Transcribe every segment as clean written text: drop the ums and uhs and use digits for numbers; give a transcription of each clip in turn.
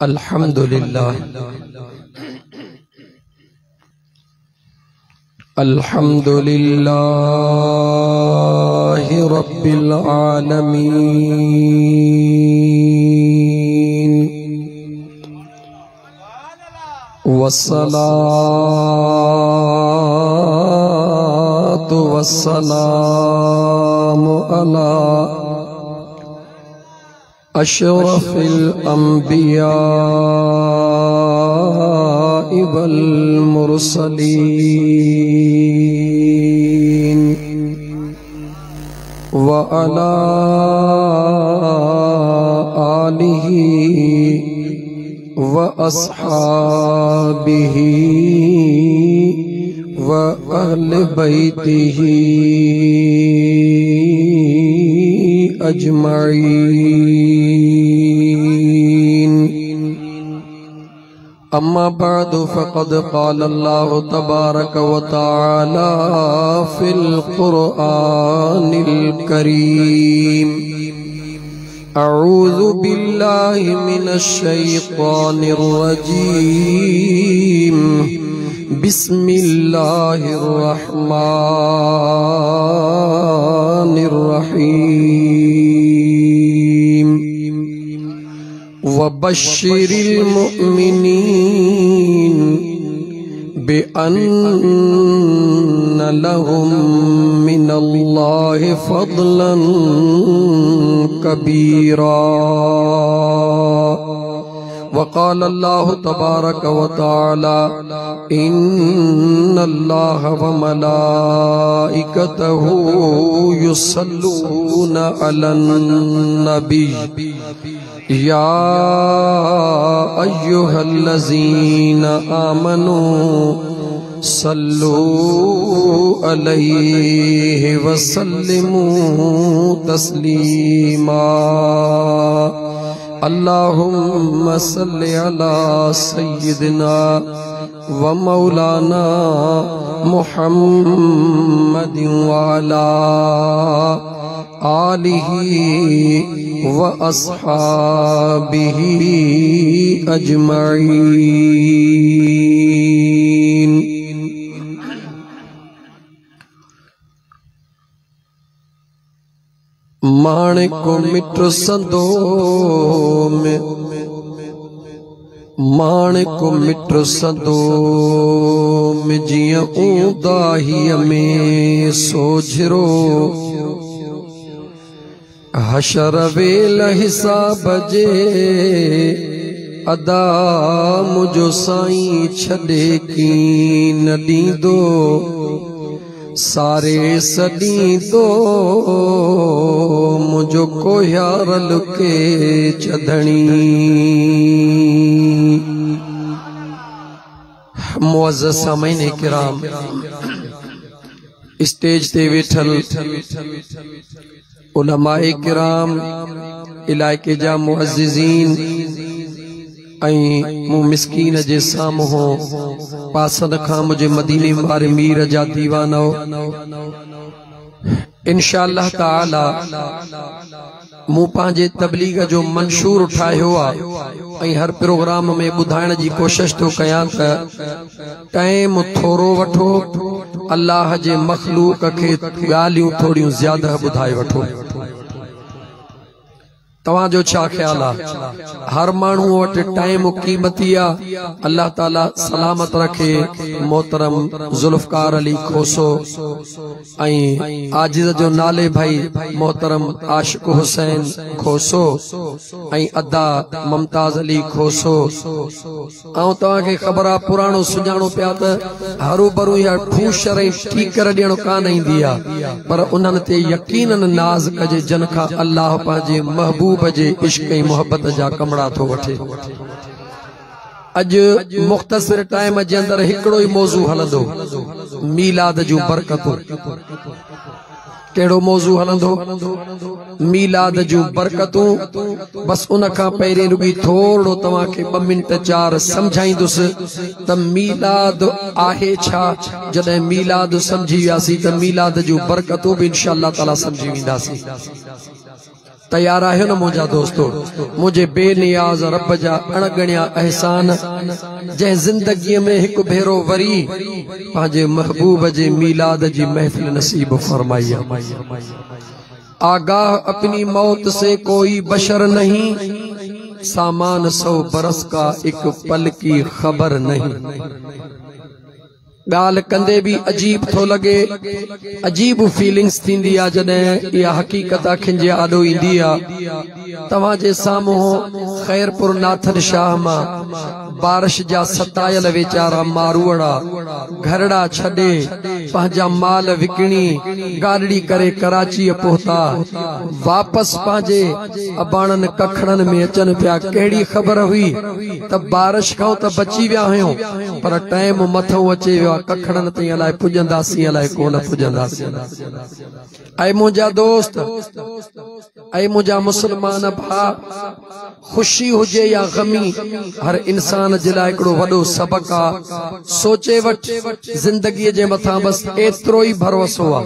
अल्हम्दुलिल्लाह अल्हम्दुलिल्लाहि रब्बिल आलमीन वस्सलातु वस्सलामु अला अशरफिल अंबिया वल मुरसलीन व अला आलिहि व अस्हाबिहि व अहले बैतिहि अजमईन। अम्मा बअदु फ़क़द क़ाल अल्लाहु तबारक व तआला फ़िल क़ुरआनिल करीम अऊज़ु बिल्लाहि मिनश शैतानिर रजीम बिस्मिल्लाहिर रहमानिर रहीम वबश्शिरिल मुअमिनीन बिअन्न लहुम मिनल्लाहि फ़ज़लन कबीरा। वक़ाल अल्लाहु तबारक व तआला इन्नल्लाह व मलाइकतहु युसल्लूना अलन नबी या अय्युहल्लज़ीना आमनू सल्लू अलैहि वसल्लिमू तस्लीमा। अल्लाहुम्मा सल्लि अला सय्यिदिना व मौलाना मुहम्मदिन व अला आलिहि व अस्हाबिहि अजमईन। माणिक मिट संदो में माणिक मिट संदो में जिया ऊदाही में सोझरो हशर वेल हिसाब जे अदा मुझो साईं छड़े की न दींदो सारे सदी तो मुझो को यारल के चधनी। मुअज़्ज़ज़ सामईन किराम स्टेज ते वेठल उलमाए किराम इलाके जा मुअज़्ज़िज़ीन मिस्कीन जे साम्हूं पासन खां मुझे मदीने वारे मीर जा दीवाना इंशाअल्लाह ताला मूं पंहिंजे तबलीग जो मंशूर उठायो आहे। हर प्रोग्राम में ॿुधाइण जी कोशिश तो कयां त टाइम थोरो वठो, अल्लाह जे मखलूक के ॻाल्हियूं थोड़ियूं ज्यादा ॿुधाए वठो। तवां जो छा ख्याल आहे? हर माण्हू वटि टाइम कीमती आहे। अल्लाह ताला सलामत रखे मोहतरम जुल्फकार अली खोसो ऐं आजिज़ जो नाले भाई मोहतरम आशिक हुसैन खोसो ऐं अदा मुमताज अली खोसो। ऐं तव्हांखे ख़बर आहे पुराणो सुञाणो पिया त हरू भरू या ठूशर ऐं ठीकर ॾियणो कान ईंदी आहे, पर उन्हनि ते यकीनन नाज़ कजे जन खां अल्लाह पंहिंजे महबूब बजे इश्क ऐं मोहब्बत जा कमड़ा थो वठे। अज मुख्तसर टाइम जे अंदर हिकड़ो ही मौजू हलंदो, मीलाद जूं बरकतूं। केड़ो मौजू हलंदो? मीलाद जूं बरकतूं। बस उन खां पहिरीं रुगी थोड़ो तव्हांखे 2 मिंट 4 समझाईंदुसि त मीलाद आहे छा। जॾहिं मीलाद समझी वियासीं त मीलाद जूं बरकतूं भी इंशाअल्लाह ताला समझी वेंदासीं। तैयार आहियो न मुझा दोस्तों मुझे बेनियाज रब जा अणगणिया एहसान जै जिंदगी में एक भेरो वरी पांजे महबूब जे मीलाद जी महफिल नसीब फरमाई। आगाह अपनी मौत से कोई बशर नहीं, सामान 100 बरस का एक पल की खबर नहीं। गाल कंदे भी अजीब थो लगे, अजीब फीलिंग्स थींदी आ जॾहिं इहा हकीकत अखियुनि जे आॾो ईंदी आ। तव्हां जे साम्हूं खैरपुर नाथन शाह मां बारिश जा सतायल वीचारा मारूअड़ा घरड़ा छॾे पंहिंजा माल विकिणी गाॾड़ी करे कराची पहुता, वापस पंहिंजे अबाणनि कखड़नि में अचनि पिया। कहिड़ी ख़बर हुई त बारिश खां त बची विया आहियूं, पर टाइम मथो अचे वियो, कखड़न ते अलाए पुजंदासीं अलाए कोन पुजंदासीं। ऐ मुंहिंजा दोस्त, ऐ मुंहिंजा मुस्लमान भा, खुशी हुजे या गमी, हर इंसान जे लाइ हिकिड़ो वॾो सबक आ। सोचे वठ जिंदगीअ जे मथां बस एतिरो ई भरोसो आ।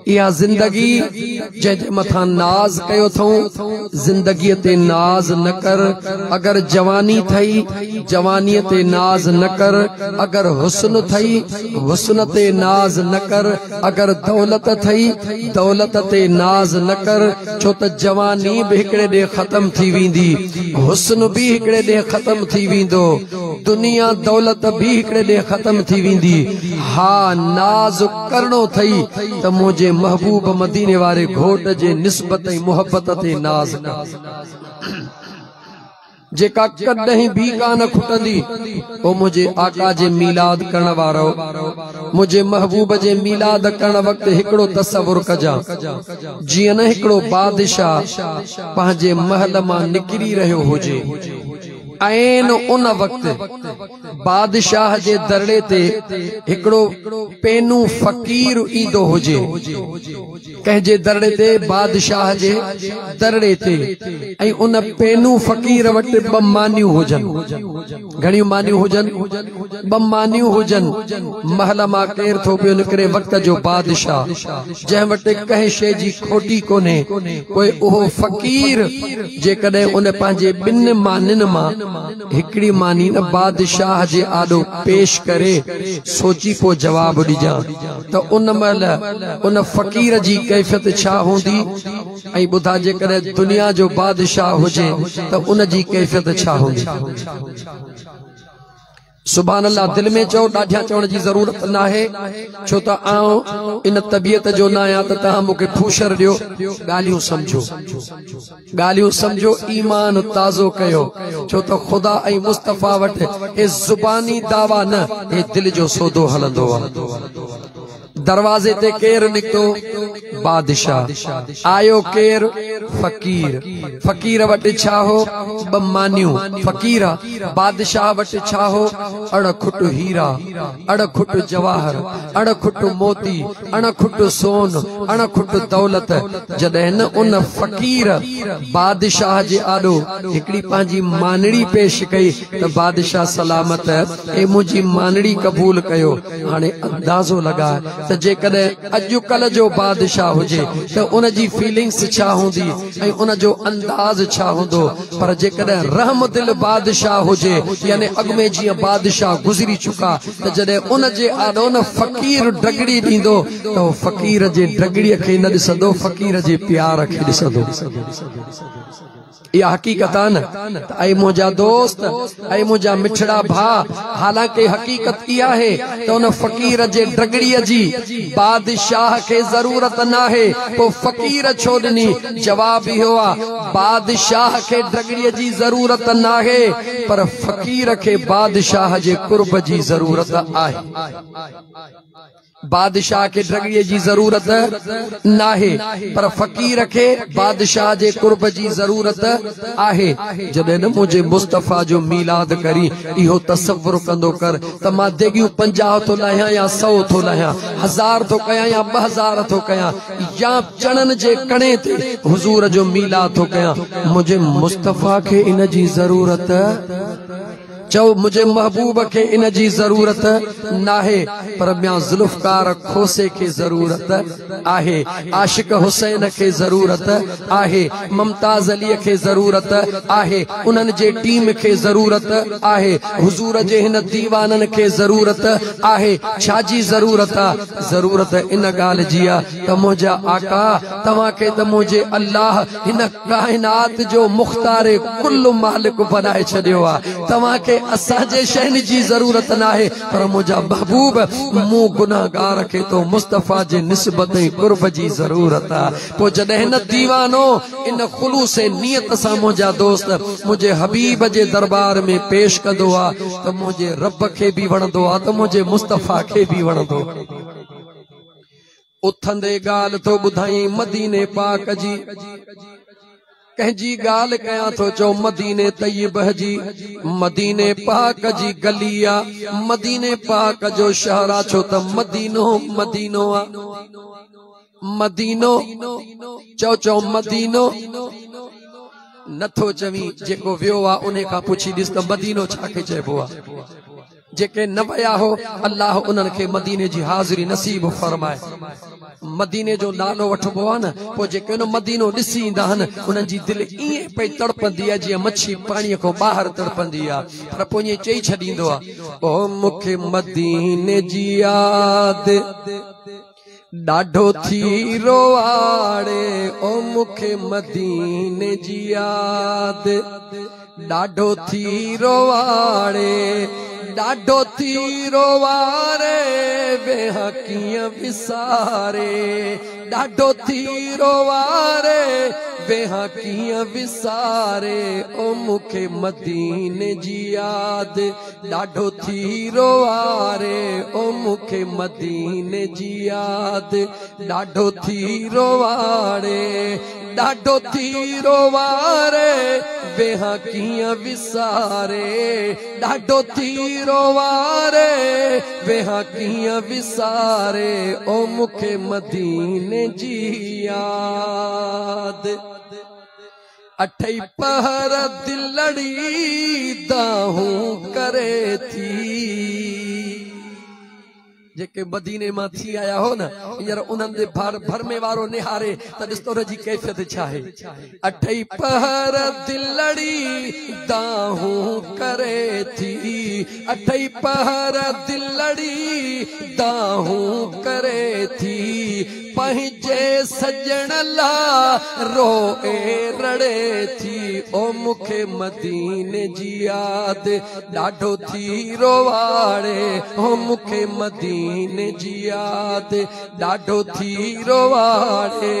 इहा जिंदगी जंहिंजे मथां नाज़ कयो अथऊं, जिंदगीअ ते नाज़ न कर। अगर जवानी थई, जवानीअ ते नाज़ न कर। अगर हुस्न थई, हुस्न ते नाज़ न कर। अगर दौलत थई, दौलत ते नाज़ न कर। छो त जवानी भी हिकड़े ॾे खत्म थी वेंदी, हुस्न भी हिकड़े ॾे खत्म थी वेंदो, दुनिया दौलत भी हिकड़े ॾे खत्म थी वेंदी। हा, नाज़ करणो थई त मुंहिंजे महबूब मदीने वारे घोट जे निस्बत ऐं मुहब्बत ते नाज़ कर, जेका कॾहिं भी कान खुटंदी। ओ मुझे आका जे मीलाद करण वारो, मुझे महबूब जे मीलाद करण वक्त हिकड़ो तसव्वुर कजा, जीअं न हिकड़ो बादशाह पंहिंजे महल मां निकिरी रहियो हुजे, ऐन उन वक्त बादशाह जे दरड़े ते हिकड़ो पेनू फकीर ईंदो हुजे। कंहिंजे दरड़े ते, बादशाह जे दरड़े ते, ऐं उन पेनू फकीर वटि 2 मानियूं हुजनि। घणियूं मानियूं हुजनि? 2 मानियूं हुजनि। महल मां केर थो पियो निकिरे, वक्त जो बादशाह जंहिं वटि कंहिं शइ जी खोटी कोन्हे, पोइ उहो फकीर जेकॾहिं उन पंहिंजे 2 मानियुनि मां हिकड़ी मानी न बादशाह जे आॾो पेश करे, सोची पो जवाब ॾिजां त उन महिल उन फकीर जी कैफियत छा हूंदी। ऐं ॿुधा, जेकॾहिं दुनिया जो बादशाह हुजे त उन जी कैफियत छा हूंदी। सुभान अल्लाह। दिल में चओ, ॾाढिया चवण जी ज़रूरत नाहे, छो त आऊं इन तबियत जो न आहियां त तव्हां मूंखे फूशर ॾियो। ॻाल्हियूं समझो, ॻाल्हियूं समझो, ईमान ताज़ो कयो, छो त ख़ुदा ऐं मुस्तफ़ा वटि हे ज़ुबानी दावा न, हे दिल जो सौदो हलंदो आहे। दरवाजे ते केर निकतो? बादशाह। आयो केर? फकीर। फकीर वटि छा हो? 2 मानियूं। फकीर। बादशाह वटि छा हो? अड़खुट हीरा, अड़खुट जवाहर, अड़खुट मोती, अड़खुट सोन, अड़खुट दौलत। जॾहिं न उन फकीर बादशाह जे आॾो हिकड़ी पंहिंजी मानड़ी पेश कई त बादशाह सलामत, ए मुंहिंजी मानड़ी क़बूल कयो। हाणे अंदाज़ो लगा त जेकॾहिं अॼुकल्ह जो बादशाह हुजे त उन जी फीलिंग्स छा हूंदी ऐं उन जो अंदाज़ छा हूंदो। पर जेकॾहिं रहम दिल बादशाह हुजे, यानी अॻु में जीअं बादशाह गुज़री चुका, त जॾहिं उन जे आॾो न फकीर ड्रगड़ी ॾींदो त उहो फकीर जे ड्रगड़ीअ खे न ॾिसंदो, फकीर जे प्यार खे ॾिसंदो। इहा हकीकत आहे न। ऐं मुंहिंजा दोस्त, ऐं मुंहिंजा मिठड़ा भा, हालांकि हकीकत इहा आहे त उन फकीर जे ड्रगड़ीअ जी बादशाह खे ज़रूरत नाहे। पोइ फकीर छो ॾिनी? जवाब इहो आहे, बादशाह खे ड्रगड़ीअ जी ज़रूरत नाहे, पर फकीर खे बादशाह जे कुर्ब जी ज़रूरत आहे। बादशाह के ड्रगड़ीअ जी ज़रूरत नाहे, पर फकीर के बादशाह जे कुर्ब जी ज़रूरत आहे। जॾहिं न मुझे मुस्तफ़ा जो मीलाद करी, इहो तसव्वुर कंदो कर त मां देगियूं 50 थो लाहियां या 100 थो लाहियां, 1000 थो कयां या 2000 थो कयां, या चणन जे कणे ते हुजूर जो मीलाद थो कयां। मुझे मुस्तफ़ा के इन जी ज़रूरत चो मुझे महबूब के इन जी जरूरत नाहे पर म्या जुल्फकार खोसे के जरूरत आहे, आशिक हुसैन के जरूरत आहे, मुमताज अली के जरूरत आहे, उन्हनि जे टीम के जरूरत आहे, हुजूर जे हिन दीवानन के जरूरत आहे। छाजी जरूरत आ? जरूरत इन गाल जी आ त मुझा आका तवा के त मुझे अल्लाह हिन कायनात जो मुख्तार कुल मालिक बनाए छडियो आ। तवा के असाजे शहन जी जरूरत ना है पर मुझा महबूब मु गुनाहगार के तो मुस्तफा जे निस्बत कुर्ब जी जरूरत आ। पो जॾहिं न दीवानो इन खुलूस नियत सा मुझा दोस्त मुझे हबीब जे दरबार में पेश कंदो आ त मुझे रब के भी वणंदो आ त मुझे मुस्तफा के भी वणंदो। उथंदे गाल तो बुधाई मदीने पाक जी, कंहिंजी गाल कया तो चो मदीने तय्यब जी, मदीने पाक जी गलिया, मदीने पाक जो शहरा छो त मदीनो मदीनो आ। मदीनो चो चो मदीनो नथो चवी, जेको वियो आ उन्हें का पुछी ॾिस त मदीनो छाके चइबो आ। जेके न वया हो अल्लाह उन्हनि खे मदीने जी हाज़िरी नसीब फरमाए। मदीने जो नालो वठबो आ न, पो जेके उन मदीनो ॾिसी ईंदा आहिनि उन्हनि जी दिलि ईअं पई तड़पंदी आहे जीअं मच्छी पाणीअ खां ॿाहिरि तड़पंदी आहे, पर पोइ ईअं चई छॾींदो आहे ओ मूंखे मदीने जी यादि ॾाढो थी रोआड़े, ओ मूंखे मदीने जी यादि ॾाढो थी रोआड़े, ॾाढो थी रोवारे वेहा कीअं विसारे, ॾाढो थी रोवारे वेहा कीअं विसारे, ओ मूंखे मदीने जी यादि ॾाढो थी रोवारे, ओ मूंखे मदीने जी यादि ॾाढो थी रोवारे, ॾाढो थी रोवारे वेहा कीअं विसारे, ॾाढो थी रोवारे वेहा कीअं विसारे, ओ मूंखे मदीने जी यादि। अठई पहर दिलड़ी दाहूं करे थी, जेके मदीने मां थी आया हो न हींअर उन्हनि जे भरमे वारो निहारे त ॾिसो जी कैफ़ियत छा आहे। अठई पहर दिलड़ी दाहूं करे थी, अठई पहर दिलड़ी दाहूं करे थी, पंहिंजे सजण ला रोए रड़े थी, ओ मूंखे मदीने जी यादि ॾाढो थी रोवाड़े, ओ मूंखे मदीने जी यादि ॾाढो थी रोवाड़े,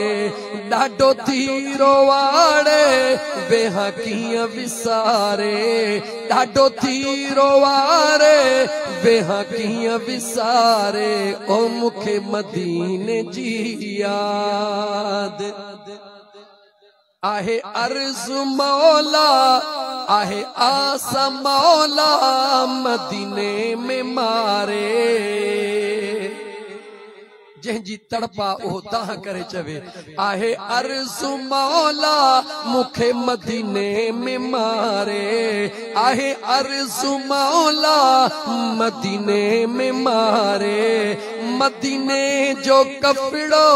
ॾाढो थी रोवाड़े वेहा कीअं विसारे, ॾाढो थी रोवारे वेहा कीअं विसारे, ओ मूंखे मदीने जी यादि। आहे अर्ज़ु मौला आहे आस मौला मदीने में मारे, जंहिंजी तड़पा उहो दाह करे चवे, आहे अर्ज़ु मौला मूंखे मदीने में मारे, आहे अर्ज़ु मौला मदीने में मारे, मदीने जो कपिड़ो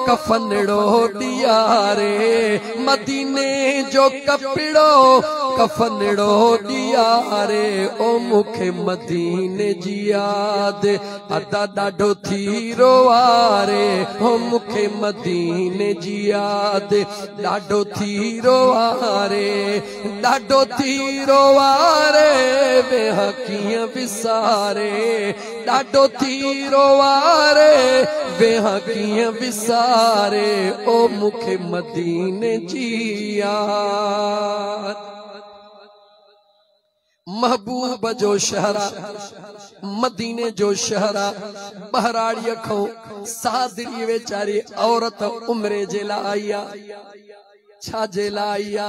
कफनड़ो ॾियारे, मदीने जो कपिड़ो कफनड़ो ॾियारे, ओ मूंखे मदीने जी यादि अदा ॾाढो थी रोवारे, ओ मूंखे मदीने जी यादि ॾाढो थी रोवारे, ॾाढो थी रोवारे वेहा कीअं विसारे, ॾाढो थी रोवारे वेहा कीअं विसारे, ओ मूंखे मदीने जी यादि। महबूब जो शहरा मदीने जो शहरा बहराड़ीअ खां सादड़ी वेचारी औरत उमरे जे लाइ आई आहे। छा जेला आया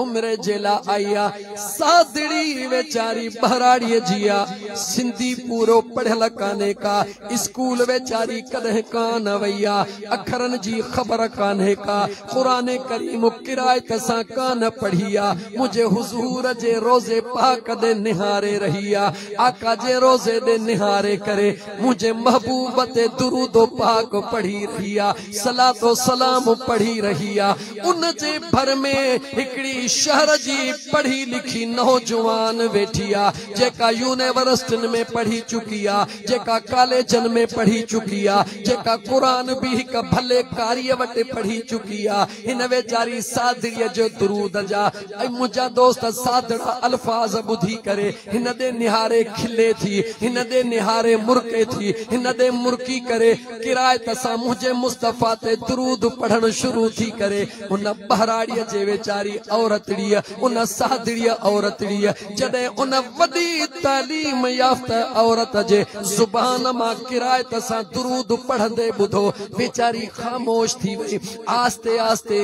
उम्र जेला आया सादड़ी बेचारी बहराड़ी जिया सिंधी पूरो पढ़ल काने का स्कूल बेचारी कदह कान वैया अखरन जी खबर काने का कुरान करीम किरायत सा कान पढ़िया मुझे हुजूर जे रोजे पाक दे निहारे रहिया आका जे रोजे दे निहारे करे मुझे महबूब ते दुरूदो पाक पढ़ी रहिया सलातो सलाम पढ़ी रहिया उन जे भर में हिकड़ी शहर जी पढ़ी लिखी नौजवान वेठिया जेका यूनिवर्सिटी में पढ़ी चुकिया जेका कॉलेजन में पढ़ी चुकिया जेका कुरान भी हिक भले कार्य वटे पढ़ी चुकिया इन बेचारी सादड़ीअ जो दुरूद जा मुझा दोस्त सादड़ा अल्फाज बुधी करे हिन दे निहारे खिले थी हिन दे निहारे मुर्के थी हिन दे मुर्की करे किरायत सा मुझे मुस्तफा ते दुरूद पढ़न शुरू थी करे उन बहराड़ीअ जे वेचारी औरतड़ीअ उन सादड़ीअ औरतड़ीअ जडे उन वडी तालीम याफ्ता औरत जे जुबान मां किरायत सा दुरूद पढ़ंदे बुधो बेचारी खामोश थी वई आस्ते आस्ते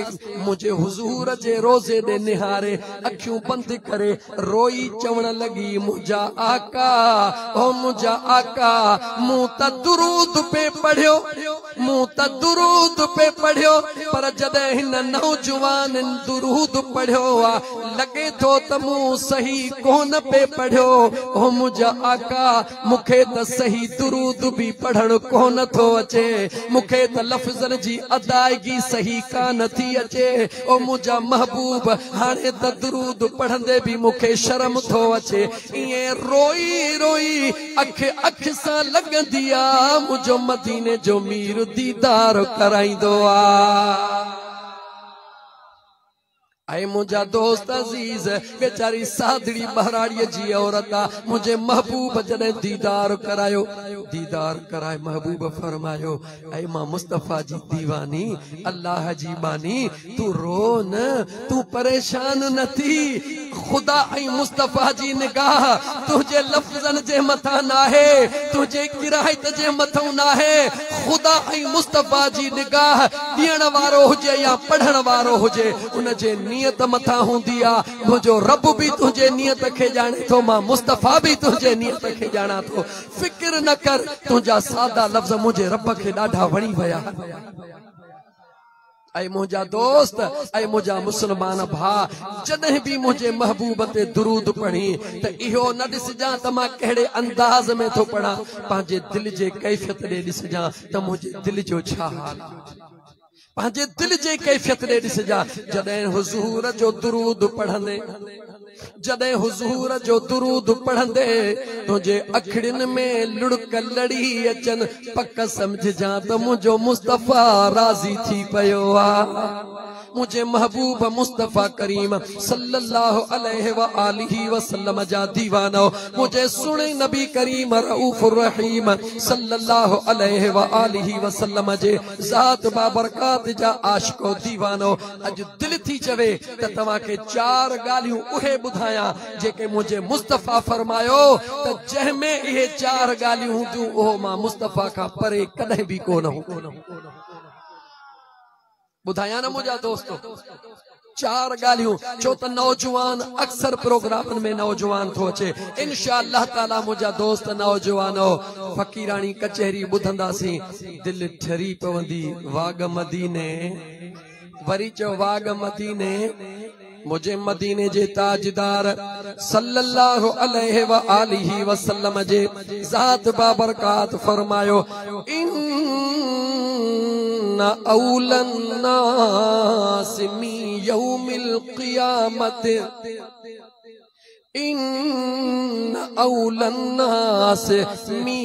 मुझे हुजूर जे रोजे दे निहारे अखियूं बंद करे रोई चवण लगी मुझा आका ओ मुझा आका मूं त दुरूद पे पढ़ियो मूं त दुरूद पे पढ़ियो पर जदे हिन नौजवान दुरूद पढ़ियो आ लगे तो त मूं सही कोन पे पढ़ियो ओ मुझा आका मुखे त सही दुरूद भी पढ़ण कोन थो अचे मुखे त लफ्ज़न जी अदायगी सही कान थी अचे ओ मुझा महबूब हाणे त दुरूद पढ़ंदे भी मुखे शर्म थो अचे इए रोई रोई अख अख सा लगंदी आ मुझो मदीने जो मीर दीदार कराइंदो आ ऐ मुझा दोस्त अजीज बेचारी सादड़ी बहराड़ीअ जी औरत आ मुझे महबूब जने दीदार कराए महबूब फरमायो ऐ मां मुस्तफा जी दीवानी अल्लाह जी बानी तू रो न तू परेशान न थी खुदा ऐ मुस्तफा जी निगाह तुझे लफ्ज़न जे मथा ना है तुझे किरायत जे मथो ना है खुदा ऐ मुस्तफा जी निगाह दियण वारो हुजे या पढ़ण वारो हुजे उन जे नियत मथा हुंदी आ मुझो रब भी तुझे नियत खे जाने थो मां मुस्तफा भी तुझे नियत खे जाना थो फिक्र न कर तुझा सादा लफ्ज मुझे रब खे ॾाढा वणी वया ऐ मुझा दोस्त ऐ मुझा मुसलमान भा जदे भी मुझे महबूब ते दुरूद पढ़ी त इहो न ॾिसजां त मां कहिड़े अंदाज में थो पढ़ा पंहिंजे दिल जे कैफियत ॾे ॾिसजां त मुंहिंजे दिल जो छा हाल पंहिंजे दिल जे कैफियत ॾे ॾिसजां जॾहिं हुजूर जो दुरूद पढ़ंदे जॾहिं हुजूर जो दुरूद पढ़ंदे तुझे अखड़िन में लुड़क लड़ी अचन पक समझजां त मुझो मुस्तफा राजी थी पयो आ मुझे महबूब मुस्तफा करीम सल्लल्लाहु अलैहि व आलिहि वसल्लम जा दीवानो मुझे सुने नबी करीम रऊफुर रहीम सल्लल्लाहु अलैहि व आलिहि वसल्लम जे ज़ात बाबरकात जा आशिको दीवानो अज दिल थी चवे त तवा के चार गालियूं उहे बुधाया जेके मुझे मुस्तफा फरमायो त जह में ये चार गालियूं हुंदियूं ओ मां मुस्तफा का परे कदे भी कोन हो बुधाया ना मुझा दोस्तों चार गालियों छो त नौजवान अक्सर प्रोग्राम में नौजवान थो अचे इंशाअल्लाह ताला मुझा दोस्त नौजवानो फकीरानी कचहरी बुधंदासी दिल ठरी पवंदी वाग मदीने वरी चो वाग मदीने मुझे मदीने जे ताजदार सल्लल्लाहु अलैहि व आलिहि वसल्लम जे ज़ात बाबरकात फरमायो औलन नास मी यौमिल क़ियामत औलन नास मी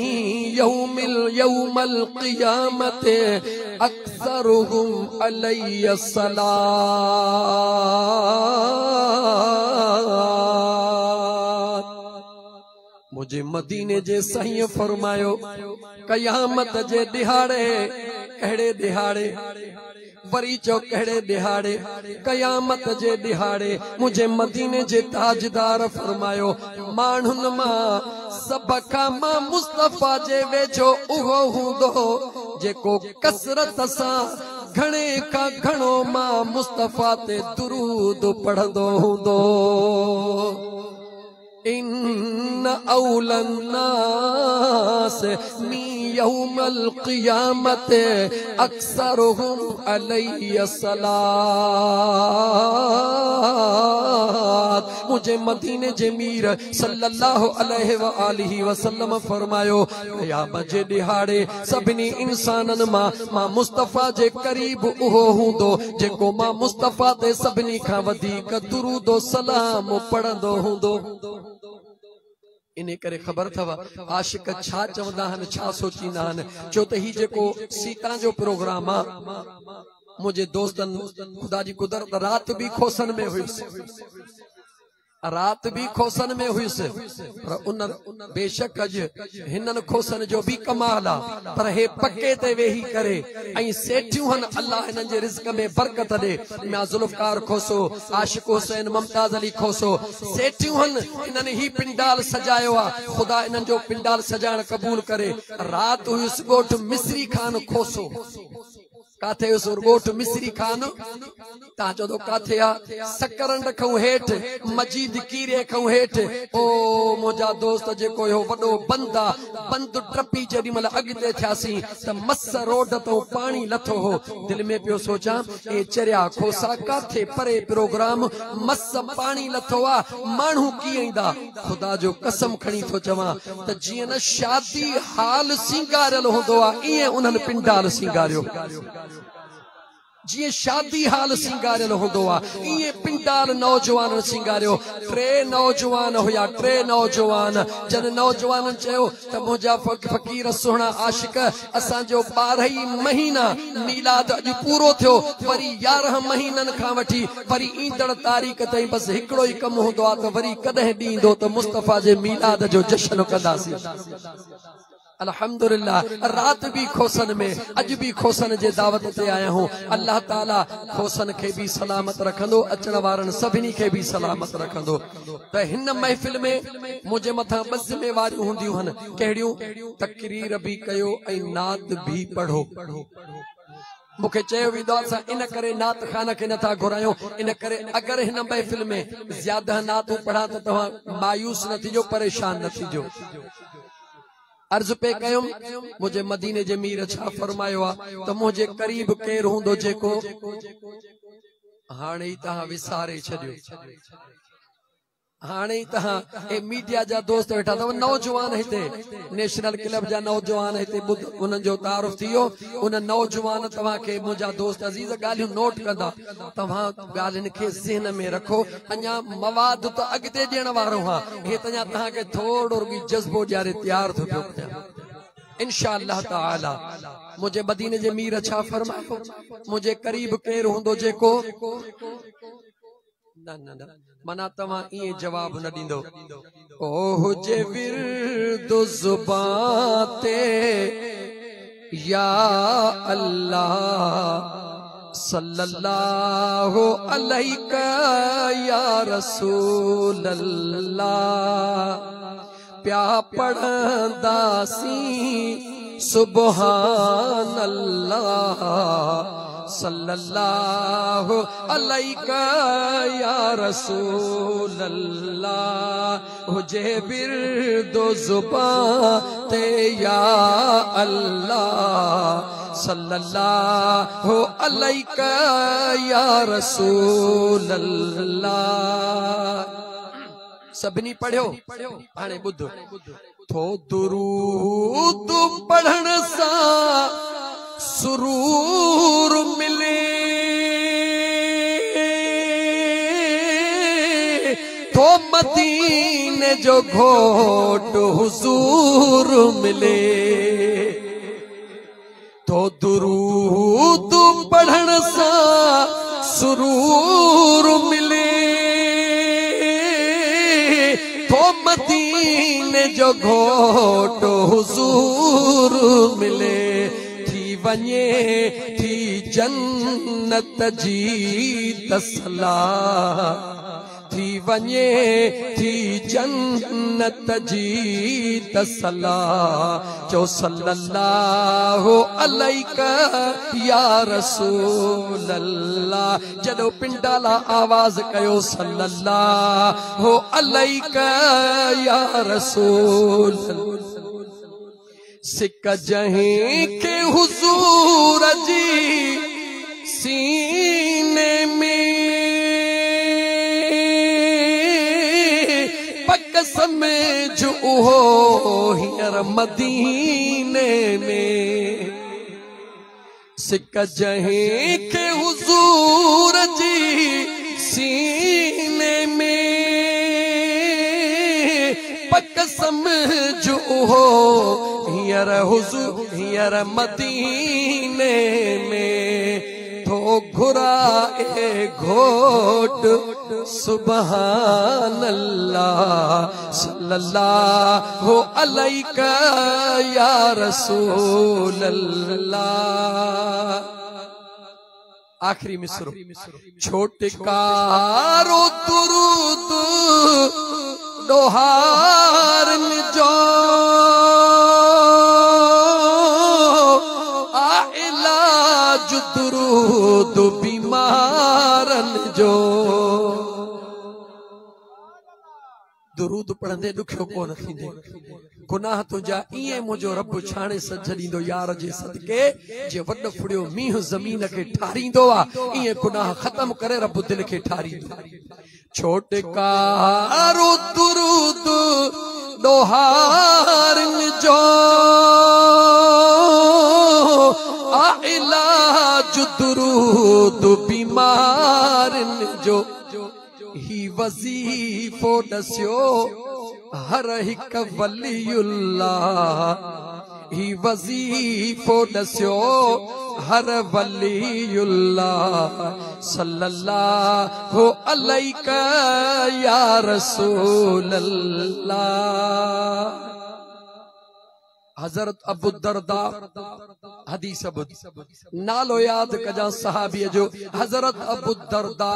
यौमल क़ियामत अक्सरुहुम अलैहि सलात मुझे मदीने जे सही फरमायो क़यामत जे दिहाड़े कहिड़े दिहाड़े वरी चो कहिड़े दिहाड़े क़यामत जे दिहाड़े मुझे मदीने जे ताजदार फरमायो माण्हुनि मां सब खां मां मुस्तफा जे वेझो उहो हूंदो जेको कसरत सां घणे का घणो मां मुस्तफा ते दुरूद पढ़ंदो हूंदो इन औलन नास मी यौमल क़ियामत अक्सरुहुम अलैहि सलात। मुझे मदीने जे मीर सल्लल्लाहु अलैहि व आलिहि वसल्लम फरमायो क़यामत जे दिहाड़े सभिनी इंसानन मां मुस्तफा जे करीब उहो हूंदो जेको मां मुस्तफा ते सभिनी खां वधीक दुरूद सलाम पढ़ंदो हूंदो। इने करे ख़बर थव आशिक छा चवंदा आहिनि छा सोचींदा आहिनि छो त ही जेको सीता जो प्रोग्राम आहे मुंहिंजे दोस्तनि ख़ुदा जी कुदरत रात भी खोसन में हुयुसि रात भी खोसन में हुयुसि पर उन बेशक अॼु हिननि खोसन जो भी कमाल आहे पर हे पके ते वेही करे ऐं सेठियूं हन अल्लाह हिननि जे रिज़्क़ में बरकत ॾे। मां ज़ुल्फ़कार खोसो आशिक हुसैन मुमताज़ अली खोसो सेठियूं हन हिननि ही पिंडाल सजायो आहे ख़ुदा इन्हनि जो पिंडाल सजाइण क़बूल करे। रात हुयुसि ॻोठ मिस्री खान खोसो काथे उस ॻोठ मिस्री खान ता चो काथे आ सकरंड खां हेठ मजीद कीरे खां हेठ ओ मुंहिंजा दोस्त जेको हो वॾो बंद आ बंद टपी जेॾी महिल अॻिते थियासीं त मस रोड तो पाणी लथो हो दिल में पियो सोचां ए चरिया खोसा काथे परे प्रोग्राम मस पाणी लथो आ माण्हू कीअं ईंदा ख़ुदा जो कसम खणी थो चवां त जीअं न शादी हाल सिंगारियल हूंदो आ ईअं उन्हनि पिंडाल सिंगारियो जी शादी हाल सिंगारियल हूंदो आहे इए पिंडाल नौजवान सिंगारियो। टे नौजवान हुया टे नौजवान जन नौजवान चयो त मुंहिंजा फ़कीर सुहिणा आशिक असांजो 12 महीना मीलाद अॼु पूरो थियो वरी 11 महीननि खां वठी वरी ईंदड़ तारीख़ ताईं बस हिकिड़ो ई कमु हूंदो आहे त वरी कॾहिं ॾींदो त मुस्तफा जे मीलाद जो जश्न कंदासीं। अल्हम्दुलिल्लाह रात भी खोसन में अज भी खोसन जे दावत ते आया हूं अल्लाह ताला खोसन के भी सलामत रखंदो अचण वारन सभिनी के भी सलामत रखंदो। त हिन महफिल में मुझे मथा बस जिम्मेवारियूं हुंदियूं हन कहिड़ियूं तकरीर भी कयो ऐं नात भी पढ़ो। मुखे चयो वेंदो असां इन करे नात खाना के नथा घुरायूं इन करे अगर हिन महफिल में ज्यादा नातूं पढ़ा त तव्हां मायूस न थिजो परेशान न थिजो। अर्ज पे कयुम मुझे मदीने जे मीर छा फरमायो आ त मुझे करीब केर हूंदो जेको हाणे ई तहां विसारे छॾियो हाणे ई तहां ए मीडिया जा दोस्त वेठा अथव नौजवान हिते नेशनल क्लब जा नौजवान हिते उन्हनि जो तारुफ थियो उन नौजवान तव्हां के मुंहिंजा दोस्त अज़ीज़ ॻाल्हियूं नोट कंदा तव्हां ॻाल्हियुनि खे ज़हन में रखो अञा मवाद त अॻिते ॾियण वारो हा हे त अञा तव्हांखे थोरो जज़्बो ॾियारे तयार थो पियो इंशाअल्लाह ताला। मुझे मदीने जे मीर छा फरमायो मुझे करीब केर हूंदो जेको न न न मना तव्हां इएं जवाब न ॾींदो ओ हुजे विर्द ज़ुबान ते या अल्लाह सल्लल्लाहु अलैका या रसूल अल्लाह प्या पढ़ंदासीं सुबहान अल्लाह सल्लल्लाहु अलैका या रसूल अल्लाह हुजे बिर्दो ज़ुबान ते या अल्लाह सल्लल्लाहु अलैका या रसूल अल्लाह। सभिनी पढ़ियो हाणे ॿुध थो दुरूद पढ़ण सां सुरूर मिले तो मदीने जो घोट हुजूर मिले तो दुरूद पढ़ण सां सुरूर मिले तो मदीने जो घोट हुजूर मिले वने थी जन्नत जी तसला थी वञे थी जन्नत जी तसला चो सल्लल्लाहु अलैका या रसूल अल्लाह जदो पिंडाला आवाज कयो सल्लल्लाहु अलैका या रसूल सिक जहीं के हुजूर जी सीने में पक समझ हो हींअर मदीने में सिक जहीं के हुजूर जी सीने में पक समझ हो हींअर हुजूर हींअर मदीने में तो घुराए घोट सुबहान अल्लाह सल्लल्लाहु अलैका या रसूल अल्लाह। आखिरी मिसरो छोटकारो दुरूद दोहारन जो इलाज दुरूद बीमारन जो दुरूद पढ़ंदे दुखियो कोन थींदे गुनाह तुंहिंजा ईअं मुंहिंजो रब छाणे सज ॾींदो यार जे सदके जे वॾो फुड़ियो मींहुं ज़मीन खे ठारींदो आहे ईअं गुनाह ख़त्म करे रब दिल खे ठारींदो। छोटकारो दुरूद दोहारन जो इलाज दुरूद बीमारन जो ही वजीफो दस्यो हर हिक वलीउल्लाह ही वजीफो दस्यो हर वलीउल्लाह सल्लल्लाहु अलैका या रसूल अल्लाह। हजरत अबू दरदा हदीस नालो याद कजा सहाबी जो हजरत अबू दरदा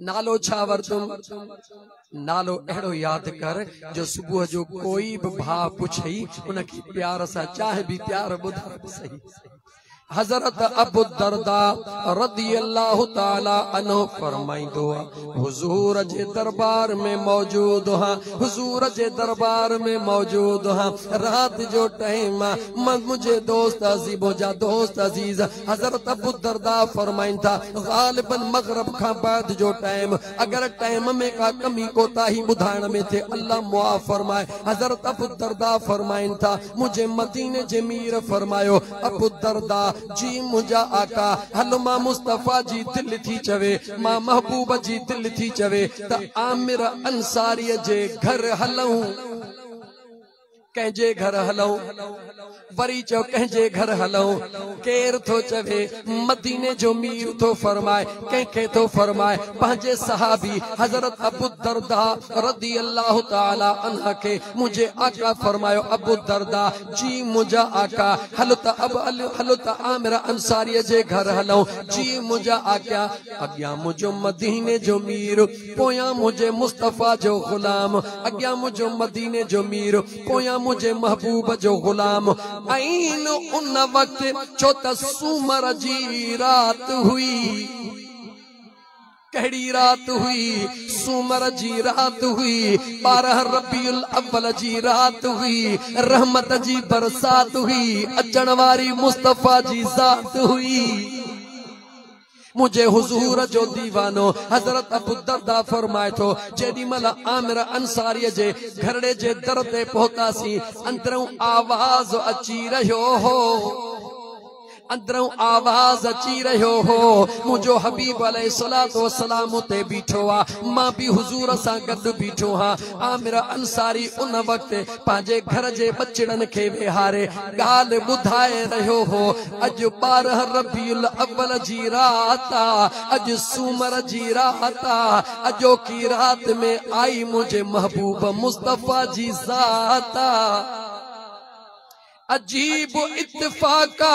नालो छा वरतुम नालो अड़ो याद कर जो सुबह जो कोई भी भा पुछई उनकी प्यार सा चाहे भी प्यार बुधा सही। हजरत अबू दरदा रदियल्लाहु ताला अन्हु फरमाइंदो हुजूर जे दरबार में मौजूद हां हुजूर जे दरबार में मौजूद हां रात जो टाइम मुझे दोस्त अजीबो जा दोस्त अजीज हजरत अबू दरदा फरमाइन था गालिबन मगरिब का बाद जो टाइम अगर टाइम में का कमी कोताही बुधाण में थे अल्लाह मुआफ फरमाए। हजरत अबू दरदा फरमाइन था मुझे मदीने जे मीर फरमायो अबू दरदा जी मुझा आका हलो मां मुस्तफा जी दिल थी चवे मां महबूब जी दिल थी चवे त आमिर अंसारी जे घर हलऊं कंहिंजे घर हलऊं वरी चो कंहिंजे घर हलऊं केर थो चवे मदीने जो मीर थो फरमाए कंहिंखे थो फरमाए पंहिंजे सहाबी हजरत अबू दरदा रदियल्लाहु ताला अन्हा के मुझे आका फरमायो अबू दरदा जी मुझा आका हलो त आमिर अंसारी जे घर हलऊं जी मुझा आका अॻियां मुझो मदीने जो मीर पोयां मुझे मुस्तफा जो गुलाम अॻियां मुझो मदीने जो मीर पोयां मुझे महबूब जो गुलाम आइन उन वक्त छो त सूमर जी रात हुई कहिड़ी रात हुई सूमर जी रात हुई 12 रबीउल अव्वल जी रात हुई रहमत जी बरसात हुई अचण वारी मुस्तफा जी ज़ात हुई मुझे हुजूर जो दीवानो हजरत अबू दरदा फरमाए थो जेडी मल आमिर अंसारी जे घरड़े जे दर ते पहुतासी अंदरों आवाज अची रहियो हो अंदरों आवाज अची रहियो हो मुझो हबीब अलैहिस्सलातु वस्सलाम ते बीठो आ मां भी हुजूर सां गॾु बीठो हां। आमिर अंसारी उन वक्त पंहिंजे घर जे बचड़न खे विहारे ॻाल्हि ॿुधाए रहियो हो अॼु 12 रबीउल अव्वल जी रात आ अॼु सूमर जी रात आ अॼोकी रात में आई मुझे महबूब मुस्तफा जी ज़ात आ अजीब इत्तिफाका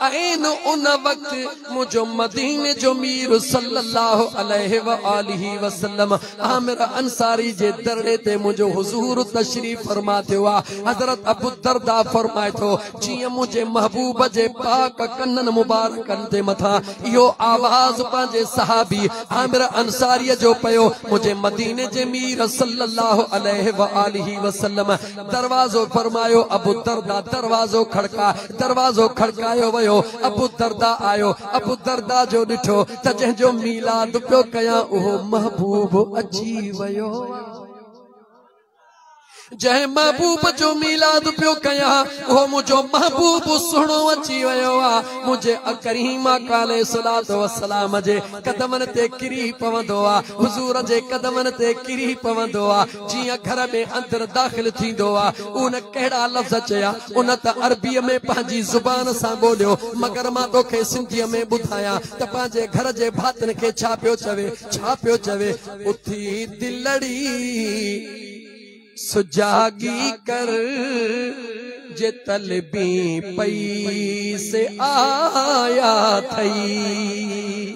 ऐन उन वक्त मुझो मदीने जो मीर सल्लल्लाहु अलैहि व आलिहि वसल्लम आमिर अंसारी जे दरड़े ते मुझो हुजूर तशरीफ फरमा थियो। हजरत अबू दरदा फरमाए थो जिया मुझे महबूब जे पाक कन्नन मुबारकन ते मथा यो आवाज पंजे सहाबी आमिर अंसारी जो पयो मुझे मदीने जे मीर सल्लल्लाहु अलैहि व आलिहि वसल्लम दरवाजो फरमायो। अबू दरदा दरवाजो खड़कायो वयो। अबू दरदा आयो। अबू दरदा जो डिठो त जंहिंजो मीलाद पियो कया उहो महबूब अची वयो। जय महबूब जो मीलाद पियो कया वो मुझो महबूब सुनो अची वयो आ। मुझे करीमा काले सलात व सलाम जे कदमन ते किरी पवंदो आ। हुजूर जे कदमन ते किरी पवंदो आ। जिया घर में अंदर दाखिल थींदो आ उन केड़ा लफ्ज चया उन त अरबी में पंहिंजी जुबान सां बोलियो मगर मां तोखे सिंधीअ में ॿुधायां त पंहिंजे घर जे भातन खे छा पियो चवे उथी दिलड़ी सुजागी कर जे तलबी पई से आया थई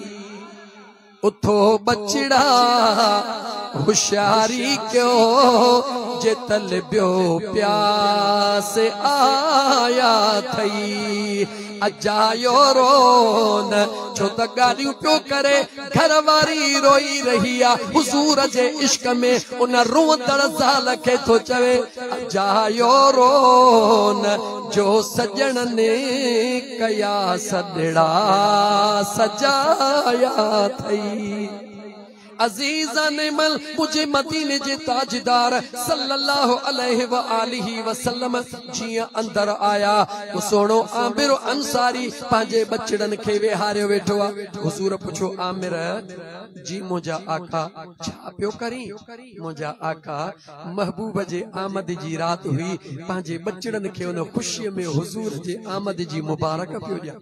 उथो बचड़ा होशियारी क्यों जे तलबियो प्यास आया थई। अजायो रोन छो त गालियूं पियो करे घर वारी रोई रही आ हुजूर जे इश्क में उन रोंदड़ ज़ाल खे थो चवे अजायो रोन जो सजण ने कया सदड़ा सजाया थई। अजीज़ान मल मुझे मदीने जे ताजदार सल्लल्लाहु अलैहि व आलिहि वसल्लम जिया अंदर आया वो सोनो आमिर अंसारी पांजे बचड़न खे वेहारियो वेठो आ। हुजूर पुछो आमिर जी मुझा आका छा पियो करी। मुझा आका महबूब जे आमद जी रात हुई पांजे बचड़न खे उन खुशी में हुजूर जे आमद जी मुबारक पियो ॾिया।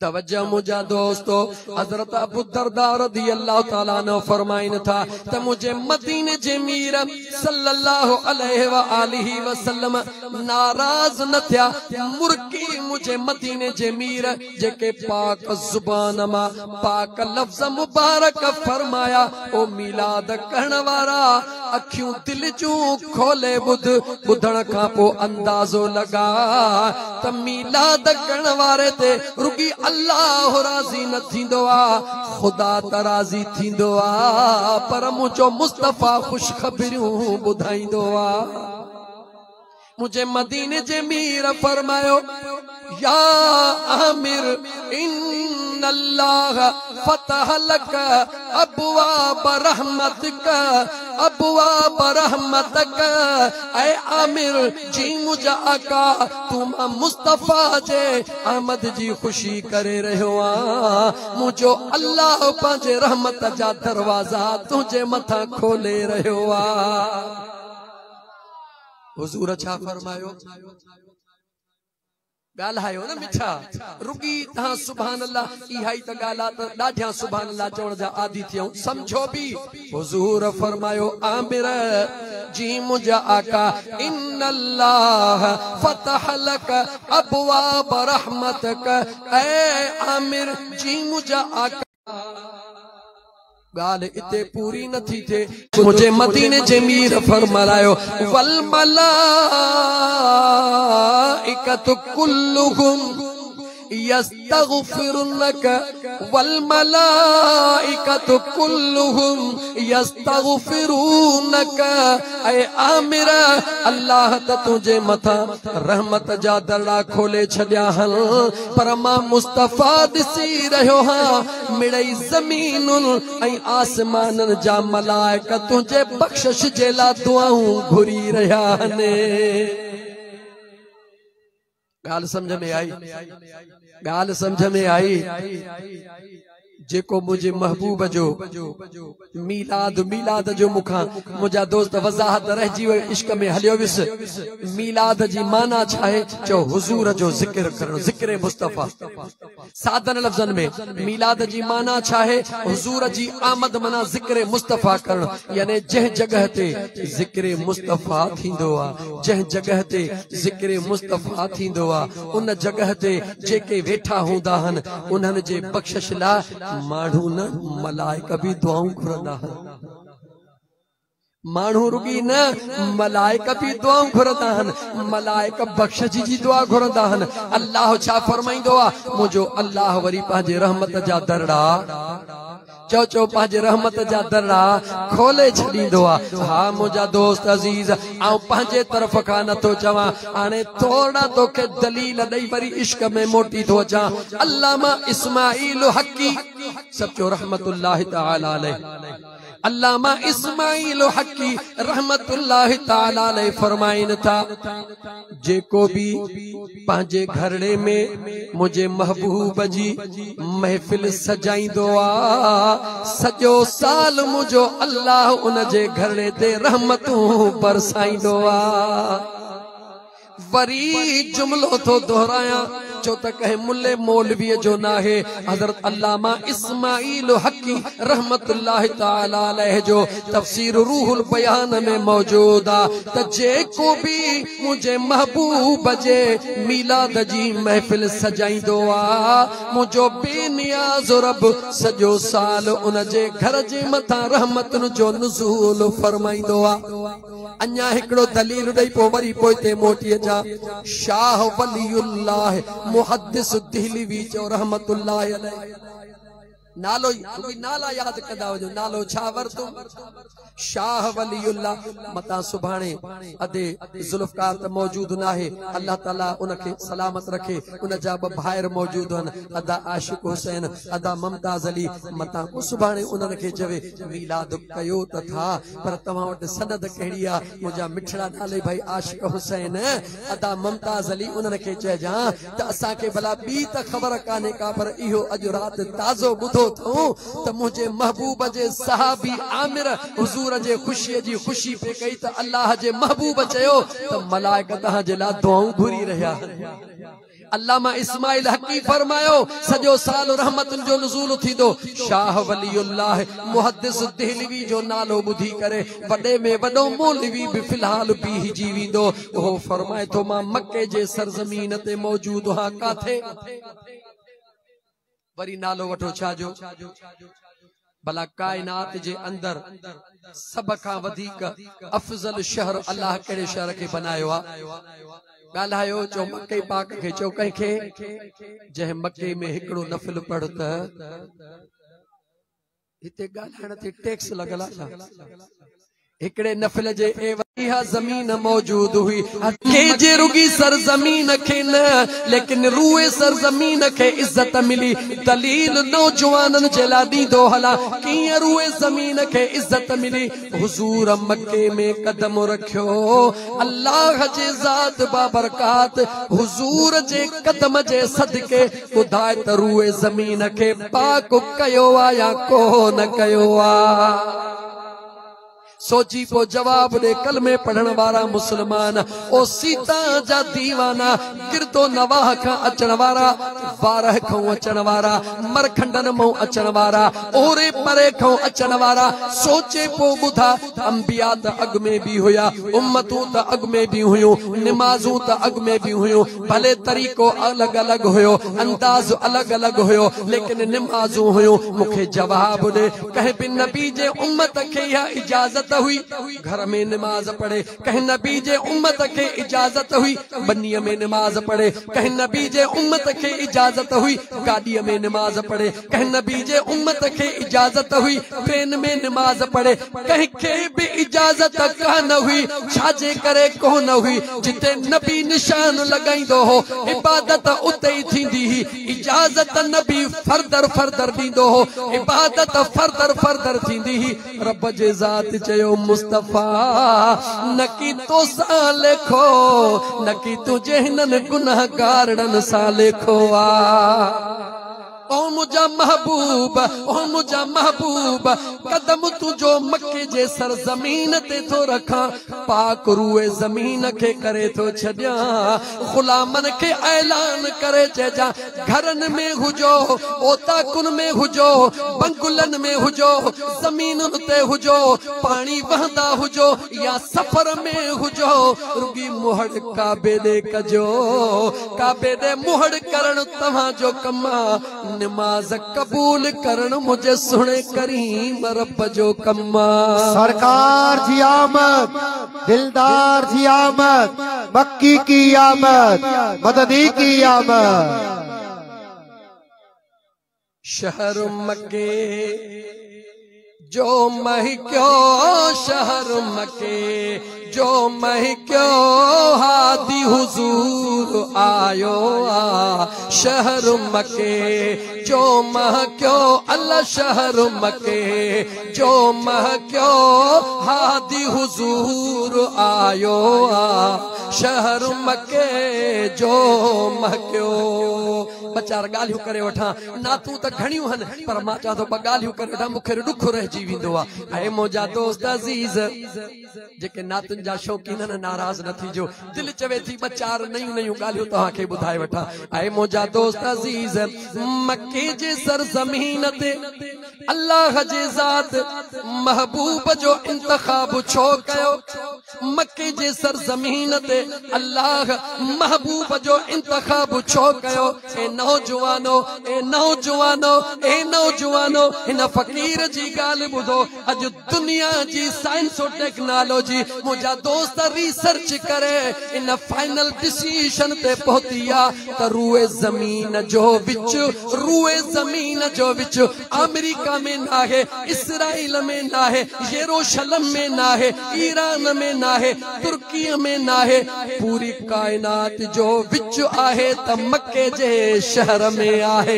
तवज्जो मुझा दोस्तो हजरत अबू दरदा रज़ी अल्लाह ताला अन्हु फरमाइन था त मुझे मदीने जे मीर सल्लल्लाहु अलैहि व आलिहि वसल्लम नाराज न थिया मुर्की मुझे मदीने जे मीर जेके पाक जुबान मा पाक लफ्ज मुबारक फरमाया ओ मिलाद करण वारा अखियूं दिल जूं खोले बुधण खां पो अंदाजो लगा त मिलाद करण वारे ते रुगी अल्लाह राजी न थींदो आ खुदा त राजी थींदो आ पर मुझो मुस्तफा खुशखबरियूं ॿुधाईंदो आ। मुझे मदीने जे मीर फरमायो या आमिर इन्नल्लाह फतह लक अबवाब रहमतक ऐ आमिर जी मुझा आका तुम मुस्तफा जे आमद जी खुशी करे रहियो आ मुझो अल्लाह पंहिंजे रहमत जा दरवाजा तुझे मथा खोले रहियो आ। हुजूर छा फरमायो ॻाल्हायो न मिठा रुगी तहां सुभान अल्लाह इहा ई त ॻाल्हि आहे त ॾाढियां सुभान अल्लाह चवण जा आदी थियूं समझो बि। हुजूर फरमायो आमिर जी मुझा आका इन्नल्लाह फतह लक अबवाब रहमतक ऐ आमिर जी मुझा आका गाल इते पूरी न थी थे मुझे मदीने जे मीर फरमायो वल मलाइकतु कुल्लुहुम यस्तगफिरुनक वल मलाइकतु कुल्लुहुम यस्तगफिरुनक ऐ आमिर अल्लाह त तुझे मथा रहमत जा दरड़ा खोले छॾिया हल पर मां मुस्तफा ॾिसी रहियो हां मिड़ई ज़मीनुन ऐं आसमानन जा मलाइक तुझे बख़्शिश जे लाइ दुआऊं घुरी रहिया आहिनि। ॻाल्हि समझ में आई जेको मुझे महबूब जो मीलाद जो मुखा मुझा दोस्त वजाहत रहिजी वई इश्क में हलियो विस। मीलाद जी माना छाए चो हुजूर जो जिक्र करण, जिक्र मुस्तफा। सादन लफ्जन में मीलाद जी माना छाए हुजूर जी आमद मना जिक्र मुस्तफा करण, यानी जह जगह ते जिक्र मुस्तफा थींदो आ, जह जगह ते जिक्र मुस्तफा थींदो आ, उन जगह ते जेके वेठा होंदा हन उन्हनि जे बख्शिश ला माण्हू न मलाइका भी दुआऊं घुरंदा हन। माण्हू रुगी न मलाइका भी दुआऊं घुरंदा हन, मलाइका बख्शिश जी दुआ घुरंदा हन। अल्लाह छा फरमाईंदो आ, मुंहिंजो अल्लाह वरी पंहिंजे रहमत जा दरड़ा चो चो पंहिंजे रहमत जा दरड़ा खोले छॾींदो आ। हा मुंहिंजा दोस्त अज़ीज, आऊं पंहिंजे तरफ़ खां नथो चवां, हाणे थोरा तोखे दलील ॾेई वरी इश्क में मोटी थो अचां। अल्लामा इस्माइल हक़ी सब चो रहमतुल्लाह तआला अलैह, अल्लामा इस्माइल हक़ी रहमतुल्लाह तआला अलैह फरमाइन था, जेको भी पंहिंजे घरड़े में मुझे महबूब जी महफिल सजाईंदो आ, सजो साल मुझो अल्लाह उन जे घरड़े ते रहमतूं बरसाईंदो आ। वरी जुमलो तो दोहराया चो त कहे मुल्ले मौलवी जो नाहे, हजरत अल्लामा इस्माइल हक़ी रहमतुल्लाह तआला अलैह जो तफसीर रूहुल बयान में मौजूद आ त जेको भी मुझे महबूब जे मीलाद जी महफिल सजाईंदो आ, मुझो बेनियाज़ रब सजो साल उन जे घर जे मथा रहमतन जो नुज़ूल फरमाईंदो आ। अन्या हिकड़ो दलील ॾेई पो वरी पोइते मोटी अचा। शाह वलीउल्लाह मुहद्दिस दिहलवी चो रहमतुल्लाह अलैह, नालो नाला याद कंदा वञो, नालो छा वरतो? शाह वलीउल्लाह। मता सुभाणे अदे जुल्फकार त मौजूद नाहे, अल्लाह ताला उनके सलामत रखे। उन जा ब भाइर मौजूद हन, अदा आशिक हुसैन, अदा मुमताज अली। मता को सुभाणे उनन के चवे मीलाद कयो त था, पर तव्हां वटि सनद कहिड़ी आ? मुंहिंजा मिठड़ा नाले भाई आशिक हुसैन, अदा मुमताज अली, उनन के चइजा त असांखे भला ॿी त ख़बर कान्हे का, पर इहो अॼु राति ताज़ो ॿुधो त मुझे महबूब जे सहाबी आमिर हुजूर जे खुशी जी खुशी पे कई त अल्लाह जे महबूब चयो त मलाइका तहां जे ला दुआऊं घुरी रहिया। अल्लामा इस्माइल हक़ी फरमायो सजो साल रहमतन जो नुज़ूल थींदो। शाह वलीउल्लाह मुहद्दिस दिहलवी जो नालो ॿुधी करे वॾे में वॾो मौलवी भी फिलहाल बीह जी वेंदो। उहो फरमाए थो मां मक्के जे सरज़मीन ते मौजूद हा, काथे? वरी नालो वठो छा जो? भला कायनात जे अंदर सब खां वधीक अफजल शहर अल्लाह कहिड़े शहर खे बनायो आ? ॻाल्हायो चो मके पाक खे, चो कंहिंखे जंहिं मके में हिकिड़ो नफ़िल पढ़ त हिते ॻाल्हाइण ते टैक्स लॻल आहे। हिकड़े नफिल जे एवहा जमीन मौजूद हुई, के जे रुगी सरजमीन खे न, लेकिन रूए सरजमीन खे इज्जत मिली। दलील नौजवानन जे ला दींदो हला कीअं रूए जमीन खे इज्जत मिली। हुजूर मक्के में कदम रखियो, अल्लाह जे ज़ात बाबरकात हुजूर जे कदम जे सदके ॿुधाए त रूए जमीन खे पाक कयो आ या को न कयो आ। सोची पो जवाब दे कलमे पढ़ण वारा मुसलमान, ओ सीता जा दीवाना, गिरदो नवाह खां अचण वारा, वारह खां अचण वारा, मरखंडन मां अचण वारा, ओरे परे खां अचण वारा। सोचे पो ॿुधा अंबिया त अॻ में भी हुया, उम्मतूं त अॻ में भी हुयूं, निमाज़ूं त अॻ में भी हुयूं, भले तरीक़ो अलग अलग हुयो, अंदाज़ अलग अलग हुयो, लेकिन निमाज़ूं हुयूं। मूंखे जवाब दे कंहिं भी नबी जे उम्मत खे इहा इजाज़त हुई घर में नमाज पढ़े? कंहिं नबी जे उम्मत खे इजाज़त हुई बनीअ में नमाज पढ़े? कंहिं नबी जे उम्मत खे इजाज़त हुई गाड़ीअ में नमाज पढ़े? कंहिं नबी जे उम्मत खे इजाज़त हुई ट्रेन में नमाज पढ़े? कंहिंखे भी इजाज़त कान हुई। छाजे करे कोन हुई? जिते नबी निशान लगाईंदो हो इबादत उते ही थींदी ही। इजाज़त नबी फरदर फरदर दींदो हो, इबादत फरदर फरदर थींदी ही। रब जे ज़ात चयो मुस्तफा न की तो सा लेखो, न की तुझे हिनन गुनाहगारन सा लेखो आ। ओ मुझा महबूब कदम तुझो मक्के जे सरजमीन ते थो रखा पाक रूए जमीन के करे तो छडिया गुलामन के ऐलान करे चेजा घरन में हुजो ओताकुन में हुजो बंगुलन में हुजो जमीन ते हुजो पानी वहंदा हुजो या सफर में हुजो रुगी मुहड़ काबे दे कजो काबे दे मुहड़ करण तव्हां जो कमा नमाज कबूल करण मुझे सुने करीम रब जो कमा सरकार जी आमद दिलदार जी आमद मक्की की आमद मदनी की आमद शहर मक्के जो महक्यो शहर मक्के जो महक्यो हादी हुजूर आयो आ शहर मक्के जो महक्यो अल्लाह शहर मक्के जो महक्यो हादी हुजूर आयो आ शहर मक्के जो महक्यो बचार गालियूं करे वठा ना तू त घणियूं हन पर मां चाह तो ब गालियूं करे वठा मुखे दुख रहिजी वेंदो आहे ऐ मुंहिंजा दोस्त अज़ीज जेके नातुनि जा शौक़ीन न नाराज़ न थीजो दिल चवे थी ब चार नयूं नयूं ॻाल्हियूं तव्हांखे ॿुधाए वठां ऐं मुंहिंजा दोस्त अज़ीज मक्के जे सरज़मीन ते अल्लाह जे ज़ात महबूब जो इंतखाब छो कयो मक्के जे सरज़मीन ते अल्लाह महबूब जो इंतखाब छो कयो ए नौजवानो हिन फ़कीर जी ॻाल्हि ॿुधो अॼु दुनिया जी साइंस और टेक्नोलॉजी मुंहिंजा दोस्त रिसर्च करे इन फाइनल डिसीजन ते पहुती आहे त रूए ज़मीन जो विच अमेरिका में नाहे इसराइल में नाहे यरूशलेम में नाहे ईरान में नाहे तुर्की में नाहे पूरी कायनात जो विच आहे त मक्के जे शहर में आहे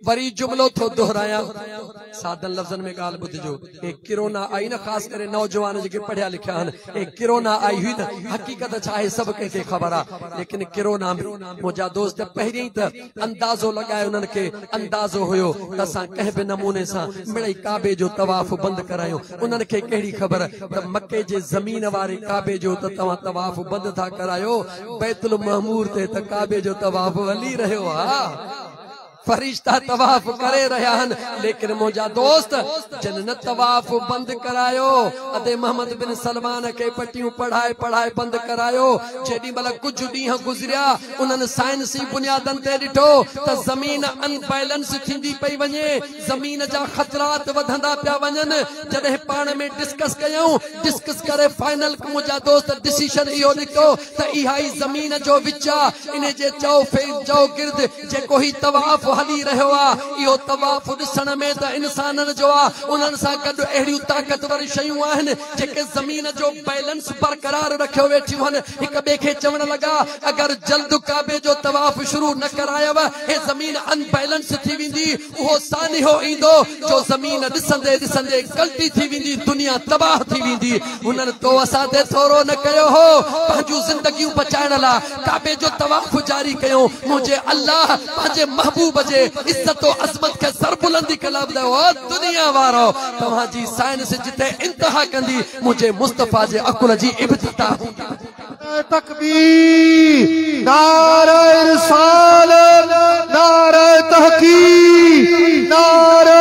वरी जुमलो थो दोहराया सादन लफ्ज़न में गाल बुझजो ए कोरोना आई न खास करे नौजवान जेके पढ़िया लिखिया हन ए कोरोना आई हुई न हकीकत छा आहे सब के खबर आ लेकिन कोरोना में मुझा दोस्त पहिरियों त अंदाजो लगाए उनन के अंदाजो होयो असा कह बे नमूने सा मिड़ई काबे जो तवाफ बंद करायो उनन के केड़ी खबर त मक्के जे जमीन वाले काबे जो त तवा तवाफ बंद था करायो बैतुल महमूर ते त काबे जो तवाफ हली रहियो हा फरिश्ता तवाफ करे रहा हन लेकिन मुझा दोस्त जन तवाफ बंद करायो अदे मोहम्मद बिन सलमान के पटियों पढ़ाए बंद करायो जेडी मल कुछ ॾींहं गुजरिया उन्हनि साइंसी बुनियादन ते ॾिठो त ज़मीन अनबैलेंस थींदी पई वञे ज़मीन जा खतरात वधंदा पिया वञनि जॾहिं पाण में डिस्कस करे फाइनल मुझा दोस्त डिसीजन इहो निकितो त इहा ई ज़मीन जो विच आहे इन जे चौ गिर्द जेको ही तवाफ हली रहियो आहे इहो तवाफ ॾिसण में त इंसाननि जो आहे उन्हनि सां गॾु अहिड़ियूं ताक़तवर शयूं आहिनि जेके ज़मीन जो बैलेंस बरक़रार रखियो वेठियूं आहिनि हिक ॿिए खे चवण लॻा अगरि जल्द काबे जो तवाफ शुरू न करायव हे ज़मीन अनबैलेंस थी वेंदी उहो सानिहो ईंदो जो ज़मीन ॾिसंदे ॾिसंदे गलती थी वेंदी दुनिया तबाह थी वेंदी हुननि तो असां ते थोरो न कयो हो पंहिंजूं ज़िंदगियूं बचाइण लाइ काबे जो तवाफ जारी कयो मुंहिंजे अल्लाह पंहिंजे महबूब जे इज्जत और अज़मत के सरबुलंदी कला ॿुधायो दुनिया वारो तव्हां जी साइंस जिते इंतहा कंदी मुझे मुस्तफा जे अकुल जी इब्तिदा तकबीर नारे रिसालत नारे तहकीक नारे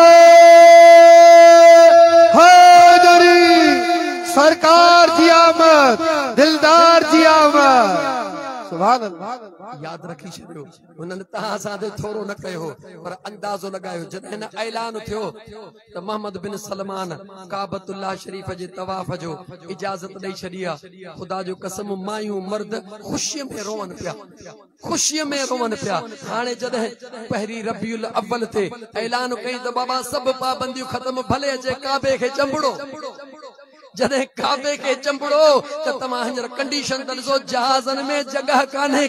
हैदरी सरकार जी आमद दिलदार जी आमद सुभान अल्लाह याद रखी छो उन्हनि तहां सां थोरो न कयो पर अंदाज़ो लगायो जॾहिं न ऐलान थियो त मोहम्मद बिन सलमान काबतुल्लाह शरीफ जे तवाफ जो इजाजत ॾेई छॾी आहे खुदा जो कसम मायूं मर्द खुशीअ में रोवन पिया हाणे जॾहिं पहिरीं रबीउल अव्वल ते ऐलान कई त बाबा सभु पाबंदियूं ख़त्म भले अचे काबे खे चंबड़ो जॾहिं काबे के चंबड़ो त तव्हां हींअर कंडीशन ॾिसो जहाज़न में जगह कान्हे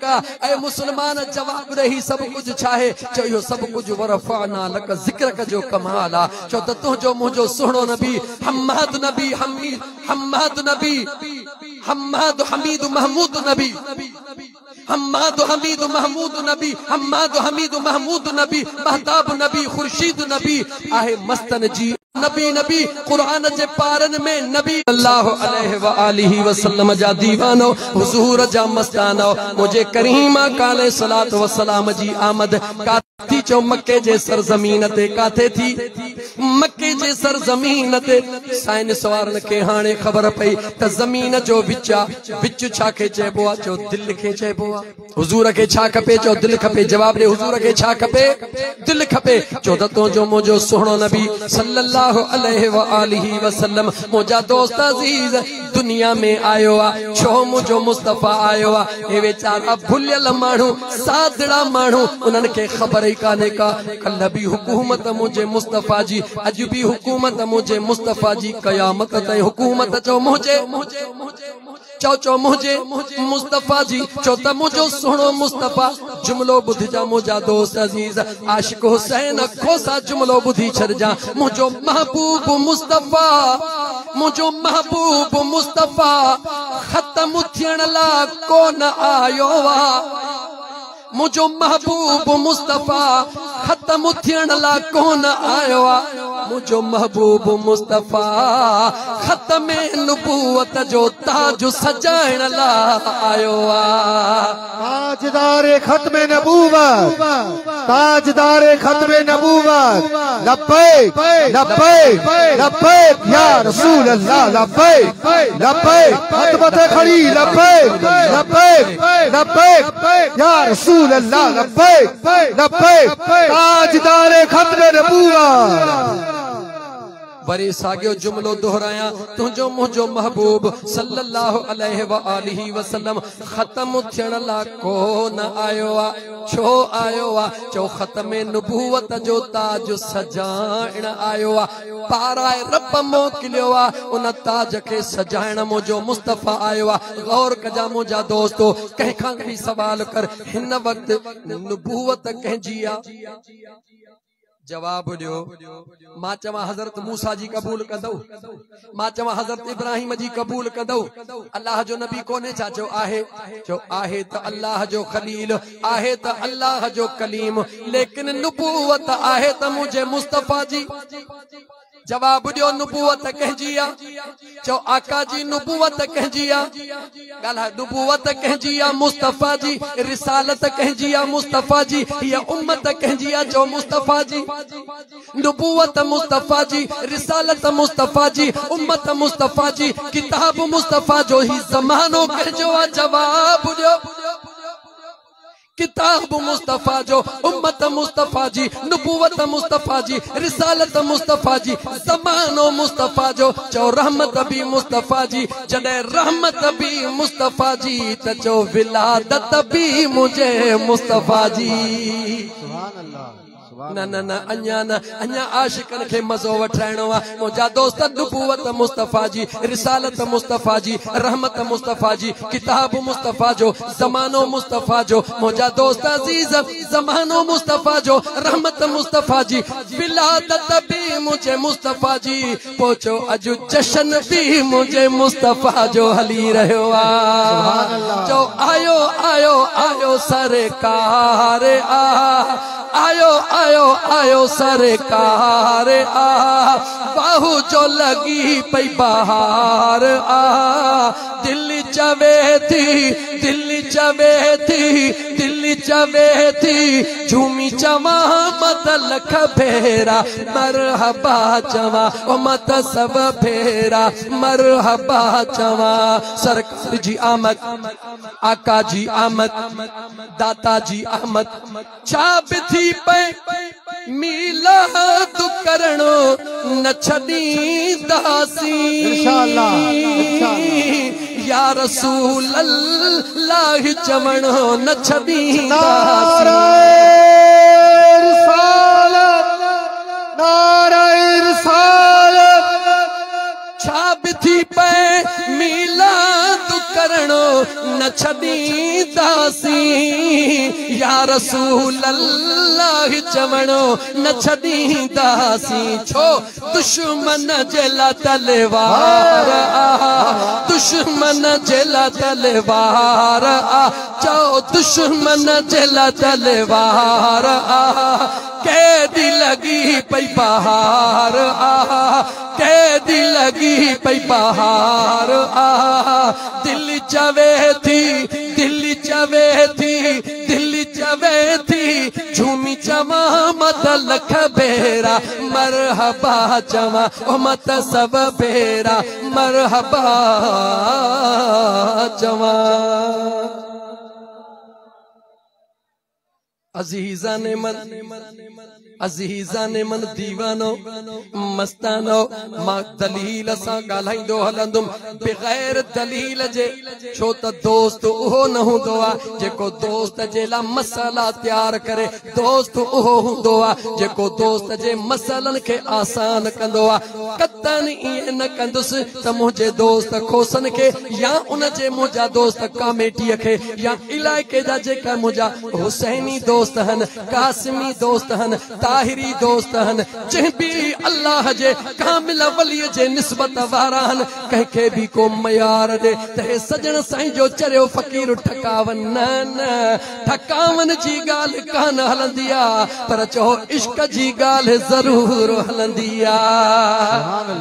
का ऐं मुस्लमान जवाब ॾेई सभु कुझु छा आहे चयो इहो सभु कुझु वरफ़अना लक ज़िक्रक जो कमाल आहे छो त तुंहिंजो मुंहिंजो सुहिणो नबी हम्माद हमीद महमूद नबी हम्माद हमीद महमूद नबी, हम्माद हमीद महमूद नबी, महताब नबी, खुर्शीद नबी आहे मस्तन जी नबी नबी कुरान जे पारन में नबी सल्लल्लाहु अलैहि व आलिहि वसल्लम जा दीवानो हुजूर जा मस्तानो मुझे करीमा काले सलात व सलाम जी आमद काथी चो मक्के जे सरजमीन ते काथे थी मक्के जे सरजमीन ते साइंस वारन के हाणे खबर पई त जमीन जो विचा विच छा के चइबो आ चो दिल के चइबो आ हुजूर के छा खपे चो दिल खपे जवाब दे हुजूर के छा खपे दिल खपे चो तो जो मुझो सुहिणो नबी सल्लल्लाहु अलैहि व आलिहि वसल्लम मुझा दोस्त अजीज दुनिया में आयो आ छो मुझो मुस्तफा आयो आ ए बेचारा भुलियल मानू सादड़ा मानू उनन के खबर ही काने का कल भी हुकूमत मुझे मुस्तफा जी अज भी हुकूमत मुझे मुस्तफा जी कयामत तई हुकूमत चो मुझे चो मुझे मुस्तफा जी चो त मुझो सुनो मुस्तफा जुमलो बुध जा मुझा दोस्त अजीज आशिक हुसैन खोसा जुमलो बुधी छड़ जा मुझो महबूब मुस्तफा मुझो महबूब मुस्तफा खत्म थियण ला कोन आयो वा मुझो महबूब मुस्तफा खत्म थियण ला कोन आयो आ मुझो महबूब मुस्तफा खत्म नबूवत जो ताज सजाइण ला आयो आ ताजदारे खत्म नबूवत ताजदारे खत्म नबूवत लब्बैक लब्बैक लब्बैक या रसूल अल्लाह लब्बैक लब्बैक खत्मत खड़ी लब्बैक लब्बैक लब्बैक या रसूल अल्लाह लब्बैक लब्बैक ताजदारे खत्म नबूवत वरी सागियो जुमलो दोहराया तुझो मुझो महबूब सल्लल्लाहु अलैहि व आलिहि वसल्लम खत्म थियण ला कोन आयो आ छो आयो आ चो खत्म नबूवत जो ताज सजाइण आयो आ पाराए रब मोकिलियो आ उन ताज के सजाइण मुझो मुस्तफा आयो आ गौर कजा मुझा दोस्तो कहीं खां कहीं सवाल कर हिन वक्त नबूवत कंहिंजी आ जवाब दियो मां चवा हजरत मूसा जी कबूल कंदो मां चवा हजरत इब्राहिम जी कबूल कंदो अल्लाह जो नबी कोने चाचो आहे जो आहे त अल्लाह जो खलील आहे त अल्लाह जो कलीम लेकिन नबूवत आहे त मुझे मुस्तफा जी जवाब दियो नबूवत कहजी आ चो आका जी नबूवत कहजी आ गाला नबूवत कहजी आ मुस्तफा जी रिसालत कहजी आ मुस्तफा जी या उम्मत कहजी आ चो मुस्तफा जी नबूवत मुस्तफा जी रिसालत मुस्तफा जी उम्मत मुस्तफा जी किताब मुस्तफा जो ही जमानो कहजो आ जवाब दियो किताब मुस्तफा जो उम्मत मुस्तफा जी नबूवत मुस्तफा जी रिसालत मुस्तफा जी जमानो मुस्तफा जो चो रहमत भी मुस्तफा जी जडे रहमत भी मुस्तफा जी त चो विलादत भी मुझे मुस्तफा जी न न न अन्या आशिकन के मजो वठाइणो आ मुझा दोस्त नबूवत मुस्तफा जी रिसालत मुस्तफा जी रहमत मुस्तफा जी किताब मुस्तफा जो जमानो मुस्तफा जो मुझा दोस्त अजीज जमानो मुस्तफा जो रहमत मुस्तफा जी विलादत भी मुझे मुस्तफा जी पहुंचो अजु जश्न भी मुझे मुस्तफा जो हली रहो आ जो आयो आयो आयो सरकार आ आयो आयो आयो सरकार आ बाहू जो लगी पई बहार आ दिल चवे थी दिल चवे थी दिल चवे थी झूमी चवा मत लख फेरा मरहबा चवा ओ मत सब फेरा मरहबा चवा सरकार जी आमद आका जी आमद दाता जी आमद छाप थी पे मिलाद करणो न छड़ी दासी या रसूल अल्लाह चवणो न छड़ी दासी छाप थी पे मिलाद कर करणो न छॾींदासीं या रसूल अल्लाह चवणो न छॾींदासीं छो दुश्मन जे लाइ तलवार दुश्मन जे लाइ तलवार चओ दुश्मन जे लाइ तलवार कैदी लगी पई बहार कैदी लगी पई बहार दिल चवे थी दिल चवे थी झूमी चवा मत लख बेरा मरहबा चवा ओ मत सब बेरा मरहबा चवा अज़ीज़ा ने मन दीवानो मस्तानो मां दलील सां ॻाल्हाईंदो हलंदुम बग़ैर दलील जे छो त दोस्त उहो न हूंदो आहे जेको दोस्त जे लाइ मसला तैयार करे दोस्त उहो हूंदो आहे जेको दोस्त जे मसलनि खे आसान कंदो आहे कतन ईअं न कंदुसि त मुंहिंजे दोस्त खोसनि खे या उन जे मुंहिंजा दोस्त कामेटीअ खे या इलाइक़े जा जेका मुंहिंजा हुसैनी दोस्त हन कासिमी दोस्त हन ताहिरी दोस्त हन जंहिं बि अल्लाह जे कामिल वलीअ जे निस्बत वारा हन कंहिंखे बि को मयार ॾे त हे सजण साईं जो चरियो फ़क़ीर ठकावन न ठकावन जी ॻाल्हि कान हलंदी आहे पर चओ इश्क जी ॻाल्हि ज़रूर हलंदी आहे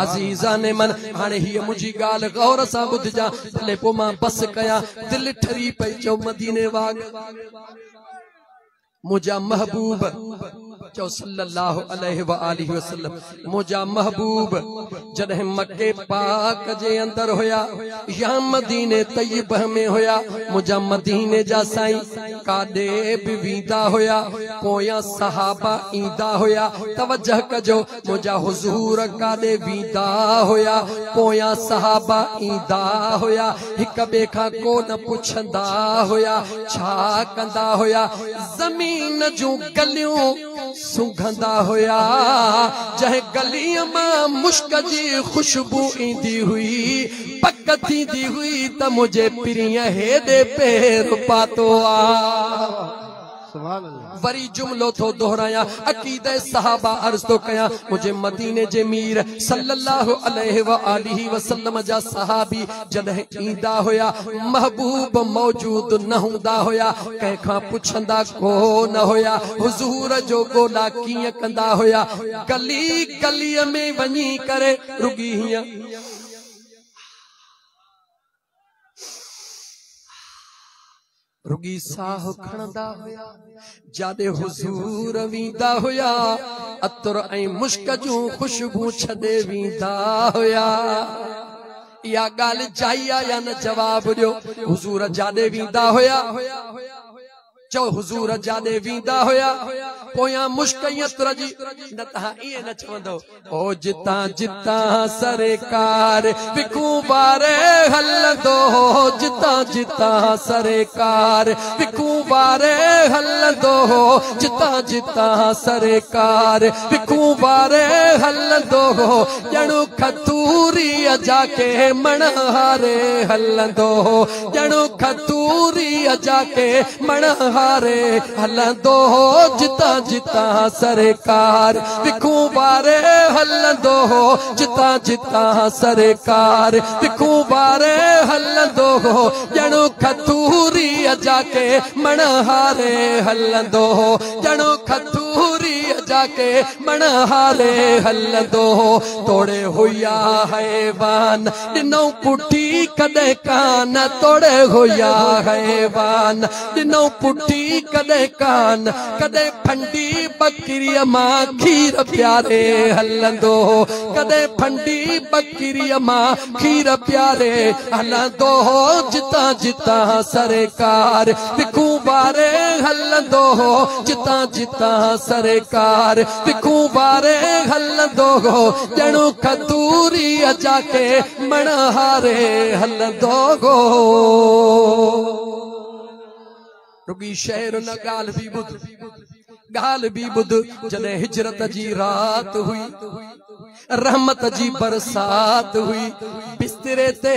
अज़ीज़ा ने मन हाणे हीअ मुंहिंजी ॻाल्हि गौर सां ॿुधजा भले पोइ मां बस कयां दिलि ठरी पई चओ मदीने वाग मुझा महबूब चो सल्लल्लाहु अलैहि व आलिहि वसल्लम मुझा महबूब जॾहिं मक्के पाक जे अंदर होया या मदीने तय्यब में होया मुझा मदीने जा साईं काॾे बि वेंदा होया पोयां सहाबा ईंदा होया तवजह कजो मुझा हुज़ूर काॾे वेंदा होया पोयां सहाबा ईंदा होया हिक ॿिए खां को न पुछंदा होया छा कंदा होया ज़मीन जूं गलियूं सुगंदा होया जंहिं गलीअ मां मुश्क जी खुशबू ईंदी हुई पक थींदी हुई त मुंहिंजे पिरीअ हेॾे पैर पातो आ वरी जुमलो थो दोहराया अकीदे सहाबा अर्ज़ तो कया मुझे मदीने जे मीर सल्लल्लाहु अलैहि व आलिहि वसल्लम जा सहाबी जॾहिं ईंदा होया महबूब मौजूद न हूंदा होया कंहिंखां पुछंदा को न होया हुज़ूर जो ॻोल्हा कीअं कंदा होया गली गलीअ में वञी करे रुगी हीअं रुगी साह खणंदा हुया जाॾे हुज़ूर वेंदा हुया अतर ऐं मुश्क जूं खुशबू छॾे वेंदा हुया इहा ॻाल्हि जाई आहे या न जवाब ॾियो हुज़ूर जाॾे वेंदा हुया चओ हुज़ूर जाॾे वेंदा हुया पोयां मुश्क अतर जी न तव्हां ईअं न चवंदो ओ जितां जितां सरकार विकूं वारे हलंदो जितां जितां सरकार विकूं वारे हलंदो जितां जितां सरकार विकूं वारे हलंदो ॼणो खतूरीअ जाके मणहारे हलंदो ॼणो खतूरीअ जाके मणहारे हलंदो जितां जितां सरकार विकूं वारे हलंदो जितां जितां सरकार विकूं वारे हलंदो ॼणो खतूरीअ जाके मणहारे हलंदो ॼणो खतूरीअ जाके मणहारे हलंदो तोड़े हुया हैवान ॾिनो पुठी कॾहिं कान तोड़े हुया हैवान ॾिनो पुठी कॾहिं कान कॾहिं फंडी बकरीअ मां खीर प्यारे हलंदो कॾहिं फंडी बकरीअ मां खीर प्यारे हलंदो जितां जितां सरकार विकूं वारे हलंदो जितां जितां सरकार विकूं वारे हलंदो ॼणो खतूरीअ जाके मणहारे हलंदो रुगी शहर न ॻाल्हि बि ॿुध ॻाल्हि बि ॿुध जॾहिं हिजरत जी रात हुई रहमत जी बरसात हुई बिस्तरे ते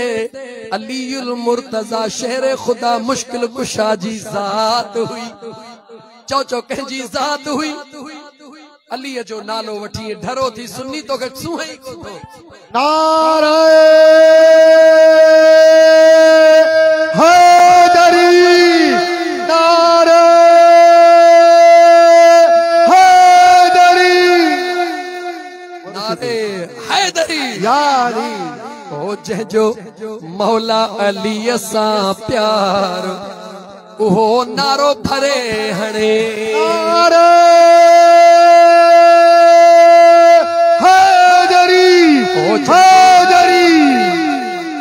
अलीउल मुर्तजा शेर खुदा मुश्किल कुशा जी ज़ात हुई। चो चो कंहिंजी ज़ात हुई। अली जो नालो वठी डरो थी सुन्नी तो के सुहई नारे हैदरी नारे हैदरी नारे हैदरी यारी ओ जंहिंजो मौला अली सां प्यार उहो नारो भरे हणे नारे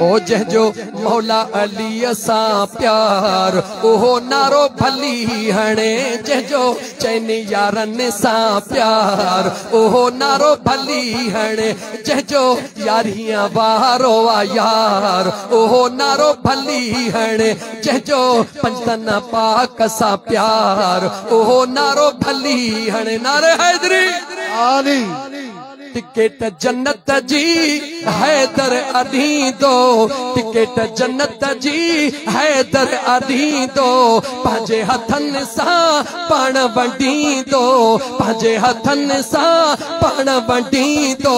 ओ जंहिंजो मौला अली सां प्यार उहो नारो भली हणे जंहिंजो चइनि यारनि सां प्यार उहो नारो भली हणे जंहिंजो यारियां वारो आ यार उहो नारो भली हणे जंहिंजो पंजतन पाक सां प्यार उहो नारो भली हणे नारे हैदरी आली टिकेट जन्नत जी हैदर अधी दो टिकेट जन्नत जी हैदर अधी दो पंहिंजे हथनि सां पाण वंडी दो पंहिंजे हथनि सां पाण वंडी दो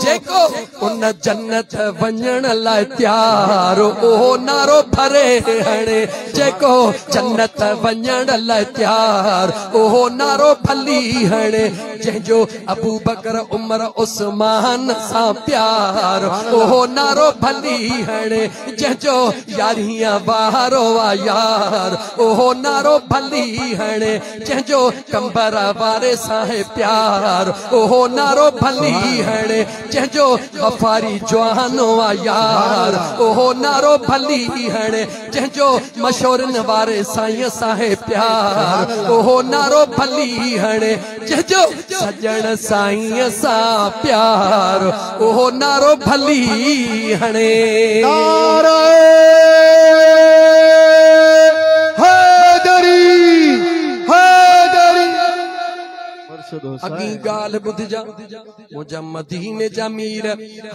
जेको उन जन्नत वञण लाइ तयार उहो नारो भरे हणे जेको जन्नत वञण लाइ तयार उहो नारो भली हणे जंहिंजो अबू बकर उमर उस्मान सां प्यार उहो नारो भली हणे जंहिंजो यारियां वारो आ यार उहो नारो भली हणे जंहिंजो कंबर वारे सां प्यार उहो नारो भली हणे जंहिंजो गफ़ारी जवानो आ यार उहो नारो भली हणे जंहिंजो मशहूरन वारे साईं सां प्यार उहो नारो भली हणे जंहिंजो सजण साईं सां प्यार उहो नारो भली हणे नारे हैदरी हैदरी अगी गाल बुधजा मुझा मदीने जा मीर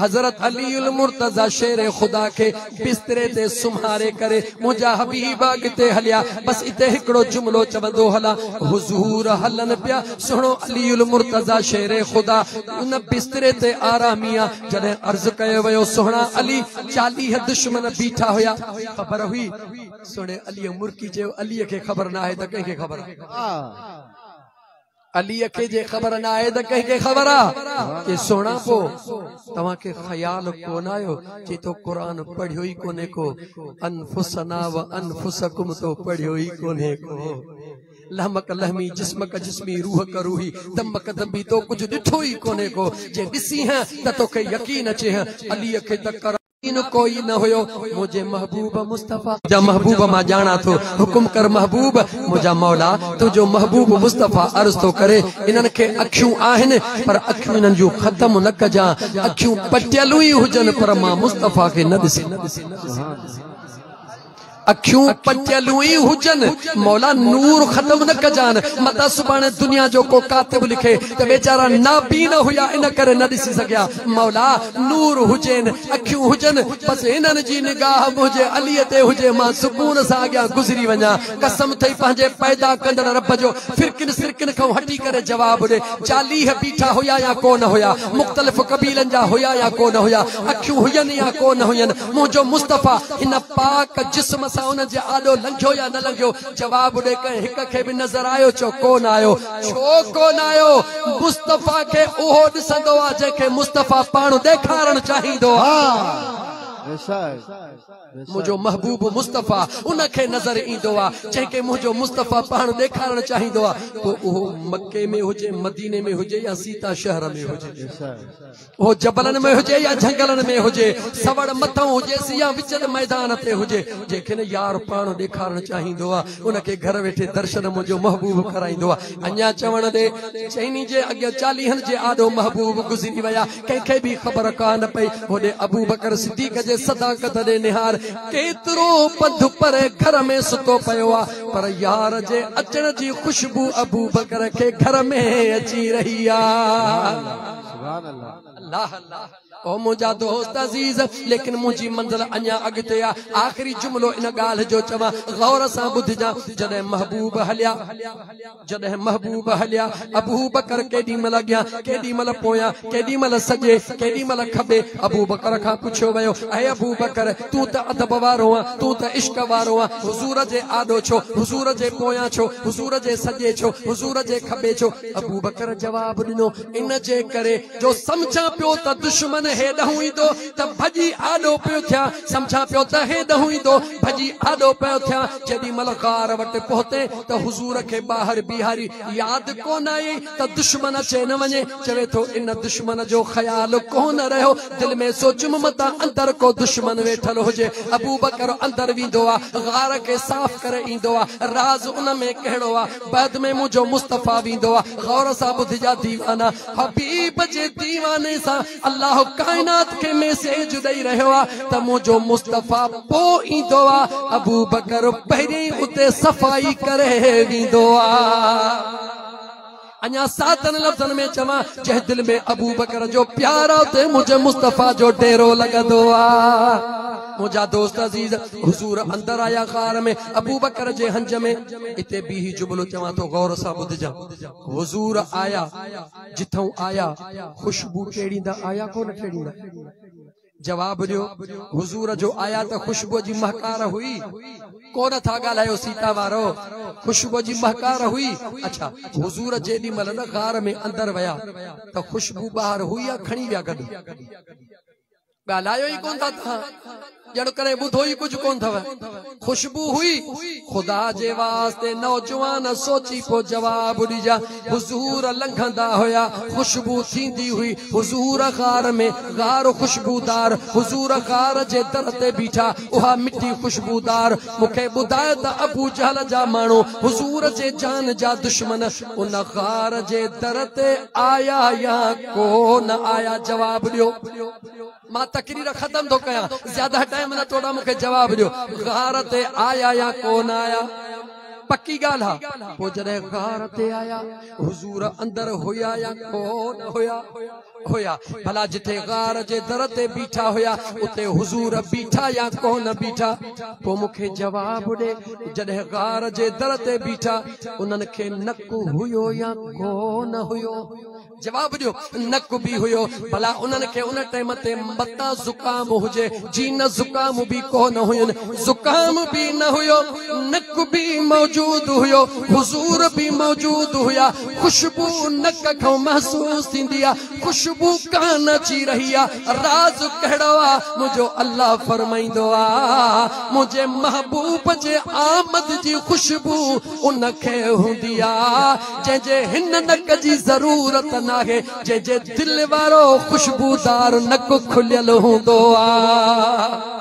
हजरत अलीउल मुर्तजा शेर खुदा के बिस्तरे ते सुम्हारे करे मुझा हबीब अॻिते हलिया बस इते हिकड़ो जुमलो चवंदो हला हुजूर हलन पिया सुनो अलीउल मुर्तजा शेर खुदा उन बिस्तरे ते आरामिया जॾहिं अर्ज कयो वियो सुहिणा अली 40 दुश्मन बीठा हुया ख़बर हुई सुणे अली मुर्की चयो अली खे ख़बर न आहे त कंहिंखे ख़बर आहे अली खे जे ख़बर न आहे त कंहिंखे ख़बर आहे कि सोना पो तव्हां खे ख़याल कोन आयो चई तो क़ुरान पढ़ियो ई कोन्हे को अनफुसना व अनफुसकुम तो पढ़ियो ई कोन्हे को लहमक लहमी जिस्मक जिस्मी रूह का रूही दमक दमी तो कुछ ॾिठो ई कोन्हे को जे ॾिसी है त तोखे यकीन अचे है अली खे त कर कोई न हुयो मुझे महबूब मुस्तफा जा महबूब मा जाना थो हुकुम कर महबूब मुझा मौला तुझो महबूब मुस्तफा अर्ज तो करे इनन के अखियूं आहिन पर अखियूं इनन जो खत्म न कजा अखियूं पटियलू ही हुजन पर मा मुस्तफा के न दिसी अखियूं पटियलू ही हुजन मौला नूर खत्म न कजान मता सुबाने दुनिया जो को कातिब लिखे त बेचारा नाबी न हुया इन करे न दिसी सकिया मौला नूर हुजन अखियूं हुजन बस इनन जी निगाह मुझे अली ते हुजे मां सुकून सा गया गुजरी वना कसम थई पंजे पैदा कंदड़ रब जो फिरकिन सिरकिन खो हटी करे जवाब दे 40 बीठा हुया या कोन हुया मुख्तलिफ कबीलन जा हुया या कोन हुया अखियूं हुयन या कोन हुयन मुझो मुस्तफा इन पाक जिस्म उन जे आडो लंघियो या न लंघियो जवाब दे के हिक खे भी नजर आयो छो कोन आयो छो कोन आयो मुस्तफा के ओहो ॾिसंदो आ जेके मुस्तफा पाण ॾेखारण चाहींदो आ मुझो महबूब मुस्तफा उनखे नजर ईंदो आ जेके मुझो मुस्तफा पाण ॾेखारण चाहींदो आ वो मक्के में हुजे मदीने में हुजे या सीता शहर में हुजे वो जबलन में हुजे या जंगलन में हुजे सवड़ मथों हुजे या विच मैदान ते हुजे जेके न यार पाण ॾेखारण चाहींदो आ उनखे घर वेठे दर्शन मुझो महबूब कराईंदो आ अञा चवण दे चइनी जे अॻे 40 जे आडो महबूब गुज़री विया कंहिंखे भी ख़बर कान पई होॾे अबू बकर सिद्दीक़ जे सदाकत दे निहार केतरो पध पर घर में सुतो पयो आ पर यार जे अचण जी खुशबू अबू बकर के घर में अची रही आ अल्लाह अल्लाह ओ मुझा दोस्त अजीज लेकिन मुझी मंजिल अञा अॻिते आ आखिरी जुमलो इन ॻाल्हि जो चवां गौर सां ॿुधजा जॾहिं महबूब हलिया अबू बकर केॾी महिल अॻियां केॾी महिल पोयां केॾी महिल सॼे केॾी महिल खॿे अबू बकर खां पुछियो वियो ऐं अबू बकर तूं त अदब वारो आ तूं त इश्क वारो आ हुज़ूर जे आॾो छो हुज़ूर जे पोयां छो हुज़ूर जे सॼे छो हुज़ूर जे खॿे छो अबू बकर जवाब ॾिनो इन जे करे जो सम्झां पियो त दुश्मन हेॾहूं ईंदो त भॼी आॾो पियो थिया सम्झां पियो त हेॾहूं ईंदो भॼी आॾो पियो थिया जेॾी महिल ग़ार वटि पहुते त हुज़ूर खे ॿाहिरि बीहारी यादि कोन आई त दुश्मन अचे न वञे चवे थो इन दुश्मन जो ख़्यालु कोन रहियो दिलि में सोचुमि मतां अंदरि को दुश्मन वेठल हुजे अबू बकर अंदरि वेंदो आहे ग़ार खे साफ़ करे ईंदो आहे राज़ उन में कहिड़ो आहे बाद में मुंहिंजो मुस्तफ़ा वेंदो आहे गौर सां ॿुधजा दीवाना हबीब जे दीवाने सां अल्लाह कायनात के मैसेज ॾेई रहियो आहे त मुंहिंजो मुस्तफ़ा पोइ ईंदो आहे अबू बकर पहिरीं उते सफ़ाई करे वेंदो आहे अञा सातन लफ़्ज़नि में चवां जंहिं दिलि में अबू बकर जो प्यार आहे उते मुंहिंजे मुस्तफ़ा जो डेरो लॻंदो आहे मुझा दोस्त अजीज हुजूर अंदर आया ग़ार में अबू बकर जे हंज में इते भी ही जुमलो चवां तो गौर सां ॿुधजा हुजूर आया जिथों आया खुशबू केड़ींदा आया कोन केड़ींदा जवाब दियो हुजूर जो आया तो खुशबू जी महकार हुई कोन था ॻाल्हायो सीता वारो खुशबू जी महकार हुई अच्छा हुजूर जेॾी महिल न ग़ार में अंदर वया तो खुशबू ॿाहिरि हुई या खणी विया गॾु ॻाल्हायो ई कोन था तव्हां जड़ करे ॿुधो ई कुछ कोन थव खुशबू हुई खुदा जे वास्ते नौजवान सोची पो जवाब ॾिजा हुजूर लंघंदा हुया खुशबू थींदी हुई हुजूर ग़ार में ग़ार खुशबूदार हुजूर ग़ार जे दर ते बीठा उहा मिठी खुशबूदार मूंखे ॿुधाए त अबू जहल जा माण्हू हुजूर जे जान जा दुश्मन उन ग़ार जे दर ते आया या कोन आया जवाब ॾियो मां तकरीर खत्म तो कया ज्यादा टाइम न थोड़ा मुखे जवाब दियो ग़ार ते आया या कोन आया पक्की गाल हा पो जॾहिं ग़ार ते आया हुजूर अंदर हुया या कोन हुया होया भला जिथे ग़ार जे दर ते बीठा होया उते हुजूर बीठा या कोन बीठा पो मुखे जवाब दे जॾहिं ग़ार जे दर ते बीठा उन्हनि खे नक हुयो या कोन हुयो जवाब दियो नक भी हुयो भला उन्हनि खे उन टाइम ते मता जुकाम हुजे जी न जुकाम भी कोन हुयो जुकाम भी न हुयो नक भी मौजूद हुयो हुजूर भी मौजूद हुया खुशबू नक खां महसूस थींदी आहे खुशबू कान अची रही आहे राज कहिड़ो आहे मुंहिंजो अल्लाह फरमाईंदो आहे मुंहिंजे महबूब जे आमद जी खुशबू उन खे हूंदी आहे जंहिंजे हिन नक जी ज़रूरत नाहे जंहिंजे दिल वारो खुशबूदार नक खुलियल हूंदो आहे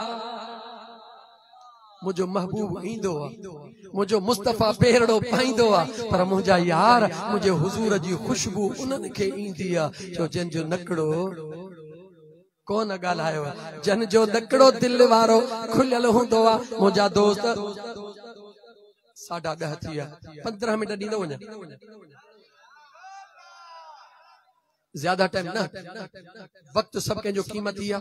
मुझो महबूब ईंदो आहे मुझो मुस्तफ़ा पेरड़ो पाईंदो आहे पर मुंहिंजा यार मुझे हुजूर जी खुशबू उन्हनि खे ईंदी आहे छो जंहिंजो नकड़ो कोन ॻाल्हायो जन जो नकड़ो दिल वारो खुलियल हूंदो आहे मुंहिंजा दोस्त 10:30 थी विया 15 मिनट ॾींदो वञा ज्यादा टाइम ना वक्त सब के जो कीमती है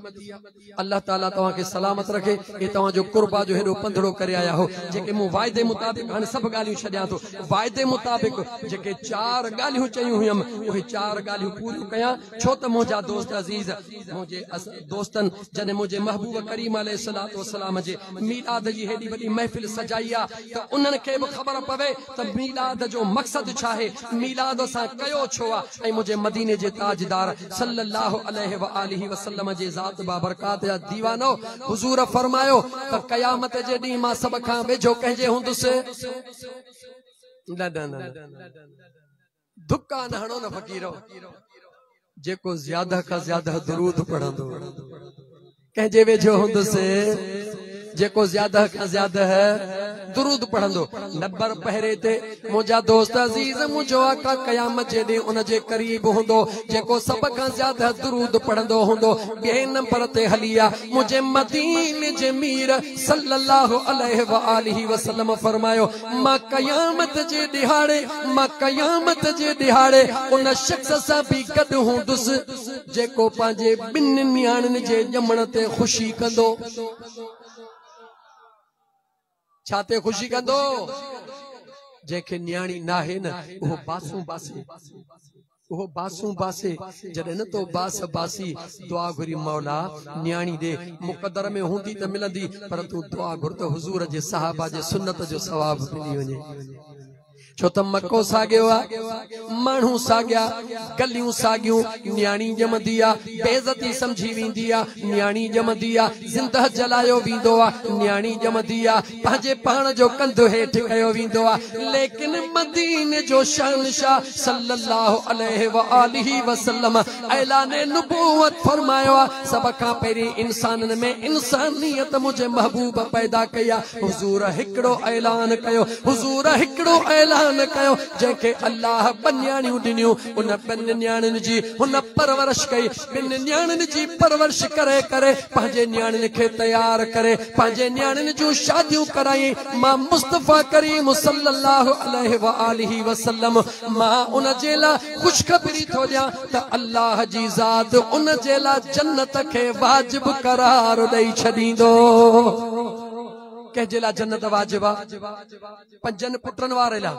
अल्लाह ताला तवा के सलामत रखे ए तवा जो कुर्बा जो हेडो पंधड़ो करे आया हो जेके मु वायदे मुताबिक हन सब गालियों छड्या तो वायदे मुताबिक जेके 4 गालियों चयूं हुयम ओहे 4 गालियों पूरी कया छो त मोजा दोस्त अजीज मोजे दोस्तन जने मोजे महबूब करीम अलैहिस्सलातु वस्सलाम जे मीलाद जी हेडी बड़ी महफिल सजाइया त उन्हन के भी खबर पवे त मीलाद जो मकसद छा है मीलाद सा कयो छो आ ए मुझे मदीने जे ताजदार सल्लल्लाहु अलैहि व आलिहि वसल्लम जे जात बाबरकात जा दीवानो हुजूर फरमायो त कयामत जे डी मां सब खां वेझो कहे हुंदुसे न धुक्का न हणो न फकीरो जेको ज्यादा का ज्यादा दुरूद पढ़ंदो कहे वेझो हुंदुसे जेको ज्यादा का ज्यादा है दुरूद पढ़ंदो नंबर पहरे ते मुझा दोस्त अजीज मुझो आका कयामत जे ॾींहुं उन जे करीब हुंदो जेको सब का ज्यादा दुरूद पढ़ंदो हुंदो ॿिए नंबर ते हलिया मुझे मदीने जे मीर सल्लल्लाहु अलैहि व आलिहि वसल्लम फरमायो मां कयामत जे दिहाड़े उन शख्स सां भी गॾु हूंदुसि जेको पंहिंजे ॿिनि न्याणियुनि जे ॼमण ते ख़ुशी कंदो छाते ख़ुशी कंदो जेके न्याणी नाहे न वो बासूं बासे जॾहिं न तो बास बासी दुआ घुरी मौला न्याणी दे मुक़दर में हूंदी त मिलंदी पर तू दुआ घुर त हुजूर जे सहाबा जे सुन्नत जो सवाब मिली वञे छो त मक्को साॻियो आहे माण्हू साॻिया गलियूं साॻियूं न्याणी ॼमंदी आहे बेइज़ती समझी वेंदी आहे न्याणी ॼमंदी आहे ज़िंदह जलायो वेंदो आहे न्याणी ॼमंदी आहे पंहिंजे पाण जो कंधु हेठि कयो वेंदो आहे लेकिन मदीने जो शहंशाह सल्लल्लाहु अलैहि व आलिहि वसल्लम ऐलाने नुबुवत फरमायो आहे सभ खां पहिरीं इंसाननि में इंसानियत मुंहिंजे महबूब पैदा कई आहे हुज़ूर हिकिड़ो ऐलान कयो जेके अल्लाह ॿ ॾिनियूं उन ॿिनि न्याणियुनि जी हुन परवरिश कई ॿिनि न्याणियुनि जी परवरिश करे करे पंहिंजे न्याणियुनि खे तैयार करे पंहिंजे न्याणियुनि जूं शादियूं कराई मां मुस्तफ़ा करीम सल्लल्लाहु अलैहि व आलिहि वसल्लम मां उन जे लाइ ख़ुशख़बरी थो ॾियां त अल्लाह जी ज़ात उन जे लाइ जन्नत खे वाजिब करार ॾेई छॾींदो कंहिंजे लाइ जन्नत वाजिब आहे पंजनि पुटनि वारे लाइ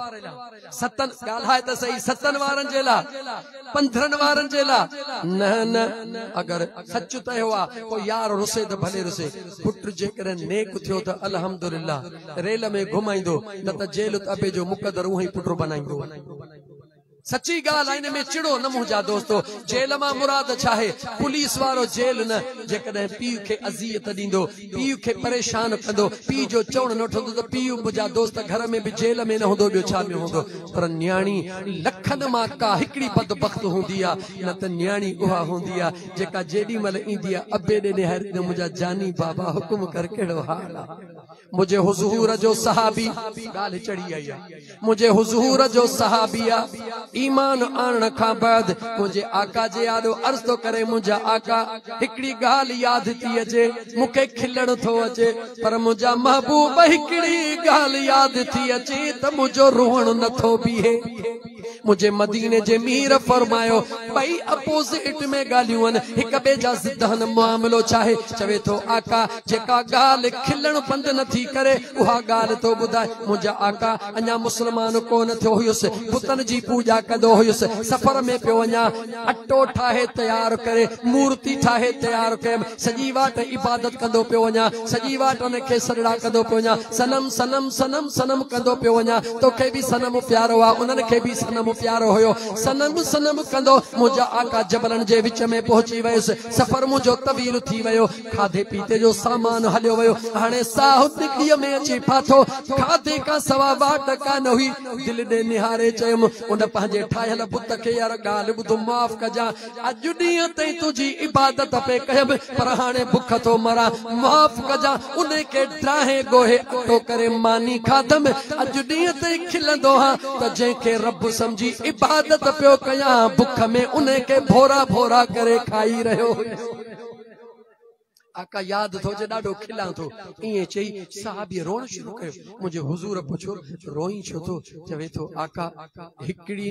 सतनि ॻाल्हाए त सही सतनि वारनि जे लाइ 15 वारनि जे लाइ न अगर सच तयो आहे कोई यार रुसे त भले रुसे पुट जेकॾहिं नेक थियो त अल्हम्दुलिल्लाह रेल में घुमाईंदो न त जेल अबे जो मुक़दर उहो ई पुट बनाईंदो सच्ची ॻाल्हि इन में चिड़ो न मुंहिंजा दोस्तो जेल मां मुराद छा आहे पुलिस वारो जेल न जेकॾहिं पीउ खे अज़ियत ॾींदो पीउ खे परेशान कंदो पीउ जो चवणु न ठहंदो त पीउ मुंहिंजा दोस्त घर में बि जेल में न हूंदो ॿियो छा में हूंदो पर न्याणी लखनि मां का हिकिड़ी बदबख़्त हूंदी आहे न त न्याणी उहा हूंदी आहे जेका जेॾी महिल ईंदी आहे अबे ॾे निहारी त मुंहिंजा जानी बाबा हुकुम कर कहिड़ो हाल आहे मुझे हुजूर जो सहाबी ॻाल्हि चढ़ी आई आहे मुझे हुजूर जो सहाबी आहे ईमान आणण खां बाद मुझे आका जे आॾो अर्ज़ तो करे मुंहिंजा आका हिकिड़ी ॻाल्हि यादि थी अचे मूंखे खिलण थो अचे पर मुंहिंजा महबूब हिकिड़ी ॻाल्हि यादि थी अचे त मुंहिंजो रोअण नथो बीहे मुझे मदीने जे मीर फरमायो भई अपोजिट में ॻाल्हियूं आहिनि हिक ॿिए जा ज़िदहन मामिलो चाहे चवे थो आका जेका ॻाल्हि खिलण बंदि नथी करे उहा ॻाल्हि तो ॿुधाए मुंहिंजा आका अञा मुस्लमान कोन थियो हुयुसि बुतनि जी पूॼा कंदो हुयुसि सफ़र में पियो वञा अटो ठाहे तयार करे मूर्ति ठाहे तयार कयमि सॼी वाट इबादत कंदो पियो वञा सॼी वाट उनखे सजड़ा कंदो पियो वञा सनम सनम सनम सनम कंदो पियो वञा तोखे बि सनम प्यारो आहे उन्हनि खे बि सनम प्यारो हुयो सनम सनम कंदो मुंहिंजा आका जबलनि जे विच में पहुची वियुसि सफ़र मुंहिंजो तवील थी वियो खाधे पीते जो सामान हलियो वियो हाणे साहु निकड़ीअ में अची फाथो खाधे खां सवा वाट कान हुई दिलि ॾे निहारे चयुमि उन पंहिंजे ठाहियल बुत खे यार ॻाल्हि ॿुधो माफ़ कजां अॼु ॾींहं ताईं तुंहिंजी इबादत पे कयमि पर हाणे बुख थो मरां माफ़ कजां उन खे ड्राहे गोहे अटो करे मानी खाधमि अॼु ॾींहं ताईं खिलंदो हा त जंहिंखे रब समझी इबादत पियो कयां बुख में उन खे भोरा भोरा करे खाई रहियो आका याद थो जे ॾाढो खिलां थो ईअं चई साहबी रोअण शुरू कयो मुंहिंजे हुजूर पुछो रोई छो थो चवे थो आका हिकिड़ी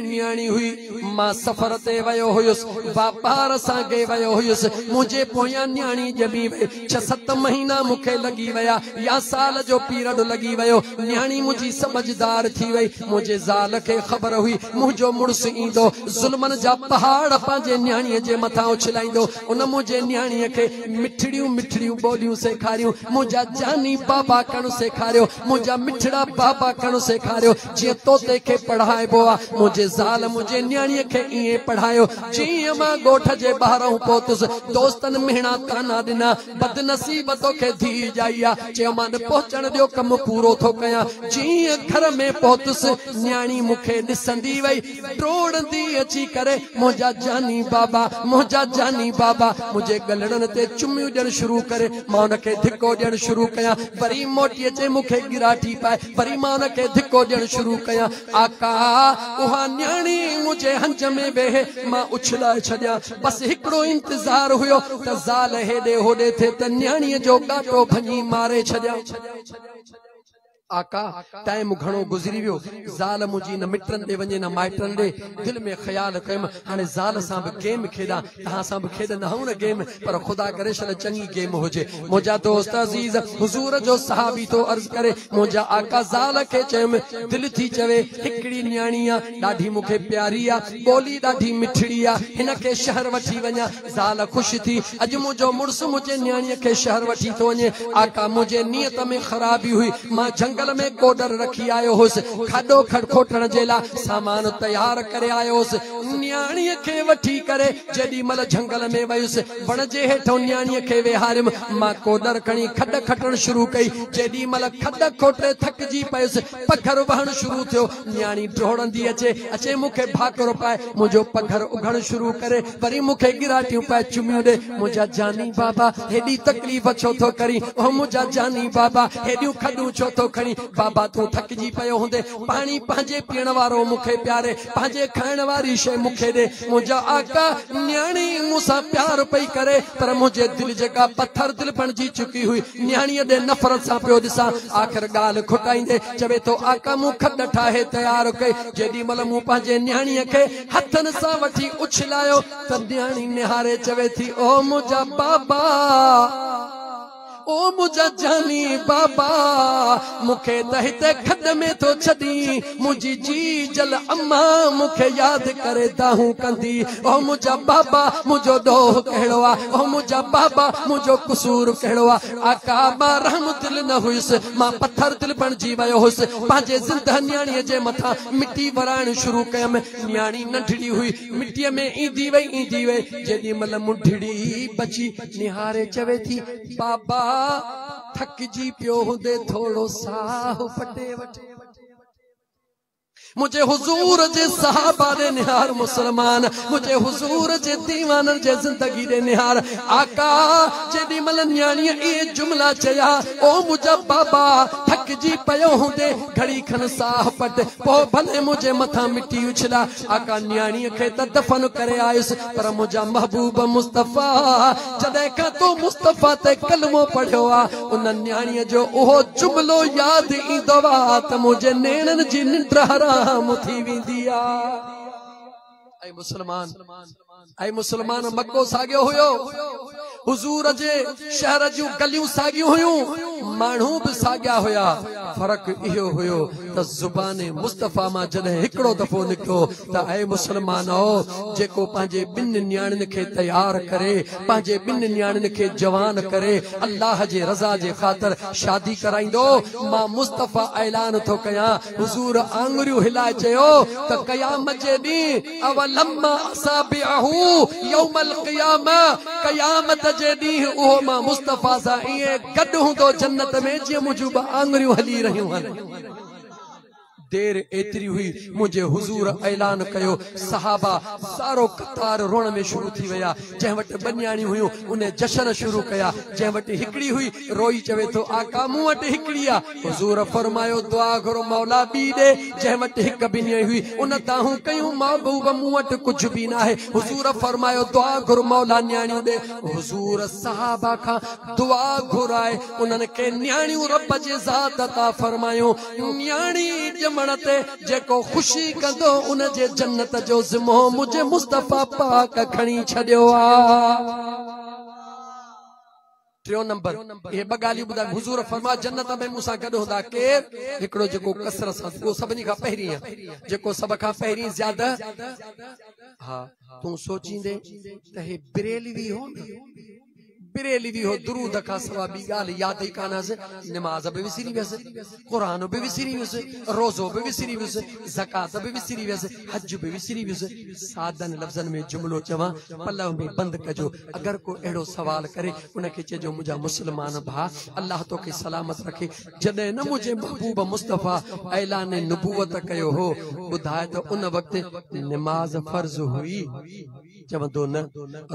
न्याणी हुई मां सफ़र ते वियो हुयुसि वापार सां गे वियो हुयुसि मुंहिंजे पोयां न्याणी ॼमी वई 6-7 महीना मूंखे लॻी विया या साल जो पीरियड लॻी वियो न्याणी मुंहिंजी समझदार थी वई मुंहिंजे ज़ाल खे ख़बर हुई मुंहिंजो मुड़ुसु ईंदो ज़ुल्मनि जा पहाड़ पंहिंजे न्याणीअ जे मथां उछलाईंदो उन मुंहिंजे न्याणीअ खे मिठड़ियूं मिठड़ियूं ॿोलियूं सेखारियूं मुंहिंजा जानी बाबा करणु सेखारियो मुंहिंजा मिठड़ा बाबा करणु सेखारियो जीअं तोते खे पढ़ाए हलाइबो आ मुझे ज़ाल मुझे न्याणीअ खे इएं पढ़ायो जीअं मां ॻोठ जे ॿाहिरां पहुतुसि दोस्तनि मेणा ताना ॾिना बदनसीब तोखे धी ॼाई आहे चयो मां पहुचण जो कमु पूरो थो कयां जीअं घर में पहुतुसि न्याणी मूंखे ॾिसंदी वई ड्रोड़ंदी अची करे मुंहिंजा जानी बाबा मुझे गलड़न ते चुमियूं ॾियण शुरू करे मां उनखे धिको ॾियण शुरू कयां वरी मोटी अचे मूंखे गिराठी पाए वरी मां उनखे धिको ॾियण शुरू कयां आका उहा न्याणी मुझे हंज में वेहे मां उछलाए छॾियां बस हिकिड़ो इंतज़ार हुयो त ज़ाल हेॾे होॾे थिए त न्याणीअ जो गाटो भञी मारे छॾियां आका टाइम घणो गुज़री वियो ज़ाल मुंहिंजी न मिटनि ॾे वञे न माइटनि ॾे दिल में ख़्याल कयुमि हाणे ज़ाल सां बि गेम खेॾां तव्हां सां बि खेॾंदा आहियूं न गेम पर ख़ुदा करे छॾ चङी गेम हुजे मुंहिंजा दोस्त अज़ीज़ हुज़ूर जो सहाबी तो अर्ज़ करे मुंहिंजा आका ज़ाल खे चयुमि दिलि थी चवे हिकिड़ी न्याणी आहे ॾाढी मूंखे प्यारी आहे ॿोली ॾाढी मिठड़ी आहे हिन खे शहर वठी वञा ज़ाल ख़ुशि थी अॼु मुंहिंजो मुड़ुसु मुंहिंजे न्याणीअ खे शहर वठी थो वञे आका मुंहिंजे नियत में ख़राबी हुई मां जंगल में कोडर रखी आयो हुउसि खाॾो खड़खोटण जे लाइ सामान तैयार करे आयो हुउसि न्याणीअ खे वठी करे जेॾी महिल जंगल में वयुसि वण जे हेठो न्याणीअ खे वेहारियमि मां कोडर खणी खॾ खटण शुरू कई जेॾी महिल खॾ खोटे थकिजी पयुसि पघर वहण शुरू थियो न्याणी ड्रोड़ंदी अचे मूंखे भाकुर पाए मुंहिंजो पघर उघण शुरू करे वरी मूंखे गिराटियूं पाए चुमियूं ॾे मुंहिंजा जानी बाबा हेॾी तकलीफ़ छो थो करी ओ मुंहिंजा जानी बाबा हेॾियूं खॾूं छो थो खणी बाबा तू थकिजी पियो हूंदे पाणी पंहिंजे पीअण वारो मूंखे प्यारे पंहिंजे खाइण वारी शइ मूंखे ॾे मुंहिंजा आका न्याणी मूंसां प्यार पई करे पर मुंहिंजे दिलि जेका पत्थर दिलि बणिजी चुकी हुई न्याणीअ ॾे नफ़रत सां पियो ॾिसां आख़िर ॻाल्हि खुटाईंदे चवे थो आका मूं खॾ ठाहे तयार कई जेॾी महिल मूं पंहिंजे न्याणीअ खे हथनि सां वठी उछलायो त न्याणी निहारे चवे थी ओ मुंहिंजा बाबा ओ मुझा जानी बाबा मुखे त हिते खॾ में तो छॾी मुझी जी जल अम्मा मुखे याद करे दाहूं कंदी ओ मुझा बाबा मुझो दोह कहिड़ो आ ओ मुझा बाबा मुझो कसूर कहिड़ो आ आका मां रहम दिल न हुयुसि मां पत्थर दिल बणिजी वियो हुयुसि पंहिंजे ज़िंदह न्याणीअ जे मथां मिटी वराइण शुरू कयमि न्याणी नंढड़ी हुई मिटीअ में ईंदी वई जेॾी महिल मुंढड़ी बची निहारे चवे थी बाबा थकिजी पियो हूंदे थोड़ो साह पटे वठे मुझे हुजूर जे सहाबा दे निहार मुसलमान मुझे हुजूर जे दीवानन जे जिंदगी दे निहार आका जेडी मल न्याणीअ इहे जुमला चया ओ मुझा बाबा थकिजी पियो हूंदे घड़ी खन साह पट पोइ भले मुझे मथा मिटी उछला आका न्याणीअ खे त दफ़न करे आयुसि पर मुझा महबूब मुस्तफ़ा जॾहिं खां तो मुस्तफ़ा ते कलमो पढ़ियो आहे उन न्याणीअ जो उहो जुमलो यादि ईंदो आहे त मुझे नेणनि जी निंड हराम थी वेंदी आहे ऐं मुसलमान मक्को साॻियो हुयो हुजूर जे शहर जूं गलियूं साॻियूं हुयूं माण्हू बि साॻिया हुया फ़र्क़ु इहो हुयो त ज़ुबाने मुस्तफ़ा मां जॾहिं हिकिड़ो दफ़ो निकितो त ऐं मुसलमानो जेको पंहिंजे ॿिनि न्याणियुनि खे तयार करे पंहिंजे ॿिनि न्याणियुनि खे जवान करे अल्लाह जे रज़ा जे ख़ातिर शादी कराईंदो मां मुस्तफ़ा ऐलान थो कयां हुजूर आङुरियूं हिलाए चयो त क़यामत जे ॾींहुं अवलम्मा असाबिअहू यौमल क़ियामा क़यामत जे ॾींहुं उहो मां मुस्तफ़ा सां ईअं गॾु हूंदो जन्नत में जीअं मुंहिंजूं ॿ आङुरियूं हली रहियूं आहिनि देर एतरी हुई मुझे हुजूर ऐलान कयो सहाबा सारो कतार रोण में शुरू थी वया जंहिं वटि बनियाणी हुयूं उन जश्न शुरू कया जंहिं वटि हिकिड़ी हुई रोई चवे थो आका मूं वटि हिकिड़ी आहे हुजूर फरमायो दुआ घुरो मौला ॿी ॾे जंहिं वटि हिकु बनियाणी हुई उन ताहूं कयूं महबूब मूं वटि कुझु बि न आहे हुजूर फरमायो दुआ घुर मौला न्याणियूं ॾे हुजूर सहाबा खां दुआ घुराए उन्हनि खे न्याणियूं रब जे ज़ात अता फरमायूं न्याणी ते जेको खुशी कंदो उन जे जन्नत जो ज़िमो मुझे मुस्तफ़ा पाक खणी छॾियो आहे टियों नंबर ये ॿ ॻाल्हियूं ॿुधाए हुजूर फरमा जन्नत में मूंसां गॾु हूंदा केर हिकिड़ो जेको कसरत सां उहो सभिनी खां पहिरीं आहे जेको सभ खां पहिरीं ज़्यादा हा तूं सोचींदे त हे बरेलवी हो न बिरेली भी हो दुरूद का सवाबी गाल याद ही काना से नमाज भी विसरी वैसे कुरान भी विसरी वैसे रोजो भी विसरी वैसे ज़कात भी विसरी वैसे हज भी विसरी वैसे सादन लफ्ज़न में जुमलो चवा पल्लव में बंद कजो अगर को एड़ो सवाल करे उनके चेजो मुझा मुसलमान भा अल्लाह तो के सलामत रखे जदे न मुझे महबूब मुस्तफा ऐलान नबूवत कयो हो बुधाए तो उन वक्त नमाज फर्ज हुई चवंदो न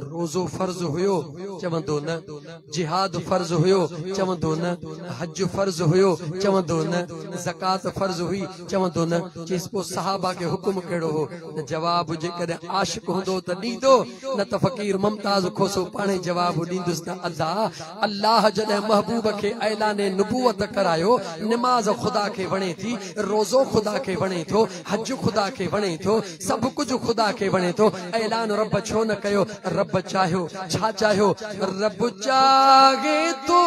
रोजो फर्ज हुयो चवंदो न जिहाद फर्ज हुयो चवंदो न हज फर्ज हुयो चवंदो न ज़कात फर्ज हुई चवंदो न जिसपो सहाबा के हुक्म केड़ो हो न जवाब जे करे आशिक हुंदो त दीदो न त फकीर मुमताज खोसो पाणे जवाब दींदुस न अदा अल्लाह जदे महबूब के ऐलान नबूवत करायो नमाज खुदा के वणे थी रोजो खुदा के वणे थो हज खुदा के वणे थो सब कुछ खुदा के वणे थो ऐलान रब छो न कयो रब चाहो छा चाहो रब चाहे तो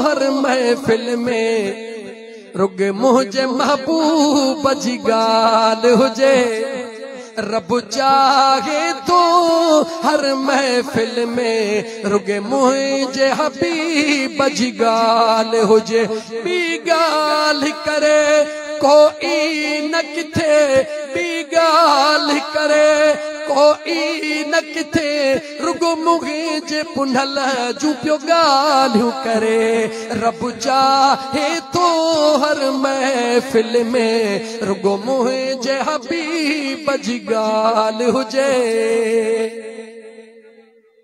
हर महफिल में रुगे मुझे महबूब जी गाल हुजे रब चाहे तो हर महफिल में रुगे मुझे हबीब जी गाल हुजे बी गाल करे कोई न किथे बी गाल करे कोई न किथे रुगो मुगे जे पुंडल जू पियो गालियों करे रब चाहे तो हर महफिल में रुगो मुहे जे हबीब जी गाल हुजे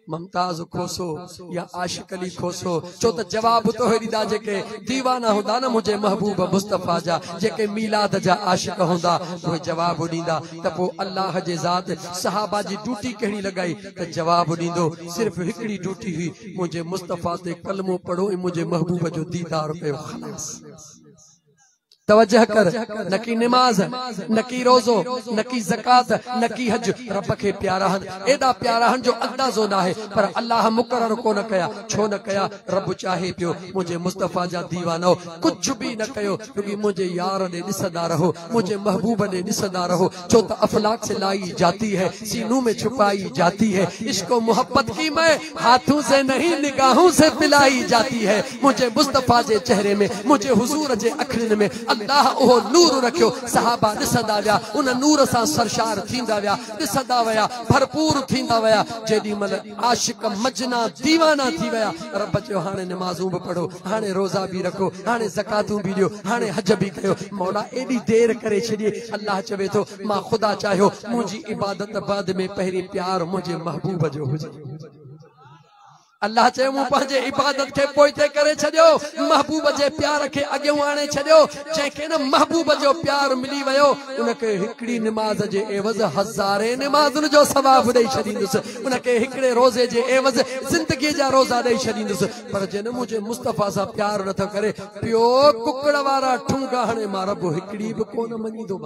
मुमताज खोसो या आशिक अली खोसो चो त जवाब तो हेरीदा जेके दीवाना हुंदा न मुझे महबूब मुस्तफा जा जेके मीलाद जा आशिक हुंदा वो जवाब ॾींदा त पो अल्लाह जे ज़ात सहाबा जी ड्यूटी कहिड़ी लगाई त जवाब ॾींदो सिर्फ हिकड़ी ड्यूटी हुई मुझे मुस्तफा ते कलमो पढ़ो ऐं मुझे महबूब जो दीदार कयो खलास तवज्जह कर न की नमाज न की रोजो न की ज़कात न की हज रब के प्यारा हन एदा प्यारा हन जो अंदाजो ना है पर अल्लाह मुकर्रर को न कया छो न कया रब चाहे पियो मुझे मुस्तफा जा दीवानो कुछ भी न कयो क्योंकि मुझे यार ने दिसदा रहो मुझे महबूब ने दिसदा रहो जो त अफलाक से लाई जाती है सीनों में छुपाई जाती है इसको मोहब्बत की मैं हाथों से नहीं निगाहों से पिलाई जाती है मुझे मुस्तफा जे चेहरे में मुझे हुजूर जे अखरन में अल्लाह ओहो नूर रखियो सहाबा दिसदा विया उन नूर सां सरशार थींदा विया दिसदा विया भरपूर थींदा विया जेडी मल आशिक मजना दीवाना थी विया रब चयो हाणे नमाज़ूं भी पढ़ो हाणे रोजा भी रखो हाणे ज़कातूं भी दियो हाणे हज भी कयो मौला एडी देर करे छॾी अल्लाह चवे थो मां खुदा चाहियो मुंहिंजी इबादत बाद में पहिरीं प्यार मुंहिंजे महबूब जो हुजे अल्लाह चयो मूं पंहिंजे इबादत के पोइते करे छॾियो महबूब जे प्यार के अॻियों आणे छॾियो जंहिंखे न महबूब जो प्यार मिली वियो उनखे हिकड़ी नमाज जे एवज़ हज़ारे नमाज़ुनि जो सवाब ॾेई छॾींदुसि उनखे हिकड़े रोज़े जे एवज़ ज़िंदगी जा रोज़ा ॾेई छॾींदुसि पर जिन मुंहिंजे मुस्तफा सां प्यार नथो करे पियो कुकड़ वारा ठुंगा हाणे मां रब हिकड़ी बि कोन मञींदो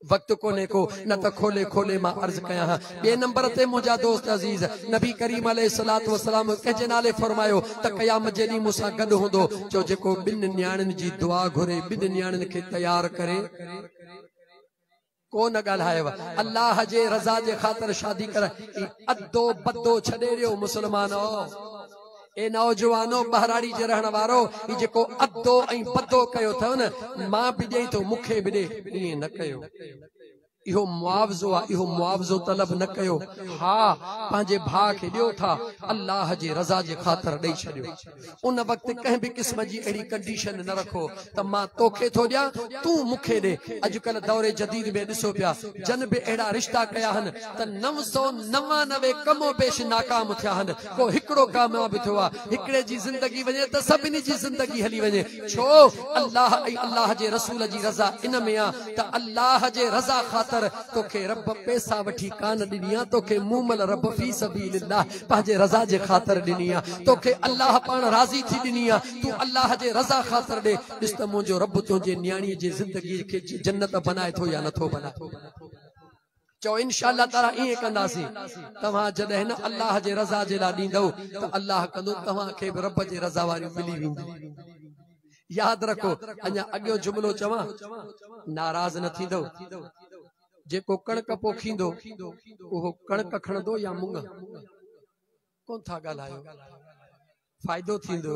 वक्त कोने को न त खोले खोले मां अर्ज कया बे नंबर ते मुझा दोस्त अजीज नबी करीम अलैहिस्सलातु वस्सलाम कंहिंजे नाले फरमायो त क़यामत जेॾी मूंसां गॾु हूंदो जो जेको ॿिन न्याणियुनि जी दुआ घुरे ॿिन न्याणियुनि खे तयार करे को न ॻाल्हायव अल्लाह जे रज़ा जे ख़ातिर शादी कर अदो बदो छॾे ॾियो मुसलमानो ए नौजवानो बहराड़ी जे रहण वारो ई जेको अदो ऐं बदो कयो अथव न मां बि ॾेई थो मूंखे बि ॾे ईअं न कयो इहो मुआवज़ो आहे इहो मुआवज़ो तलब न कयो हा पंहिंजे भाउ खे ॾियो था अल्लाह जे रज़ा जे ख़ातिर ॾेई छॾियो उन वक़्तु कंहिं बि क़िस्म जी अहिड़ी कंडीशन न रखो त मां तोखे थो ॾियां तूं मूंखे ॾे अॼुकल्ह दौरे जदीद में ॾिसो पिया जन बि अहिड़ा रिश्ता कया आहिनि त 999 कमो पेश नाकाम थिया आहिनि को हिकिड़ो कामयाब थियो आहे हिकिड़े जी ज़िंदगी वञे त सभिनी जी ज़िंदगी हली वञे छो अल्लाह ऐं अल्लाह जे रसूल जी रज़ा इन में आहे त अल्लाह जे रज़ा ख़ातिर तोखे रब पैसा वठी कान ॾिनी आहे तोखे मूमल रब फी सबीलिल्लाह पंहिंजे रज़ा जे ख़ातिर ॾिनी आहे तोखे अल्लाह पाण राज़ी थी ॾिनी आहे तूं अल्लाह जे रज़ा ख़ातिर ॾे ॾिस त मुंहिंजो रब तुंहिंजे न्याणीअ जी ज़िंदगी खे जन्नत बनाए थो या नथो बनाए चो इंशाअल्लाह ताला इएं कंदासीं तव्हां जॾहिं न अल्लाह जे रज़ा जे लाइ ॾींदव त अल्लाह कंदो तव्हांखे बि रब जे रज़ा वारियूं मिली वेंदी यादि रखो अञा अॻियो जुमिलो चवां नाराज़ न थींदो जेको कणक पोखींदो उहो कणक खणंदो या मुंग कौन था गालायो फायदो थींदो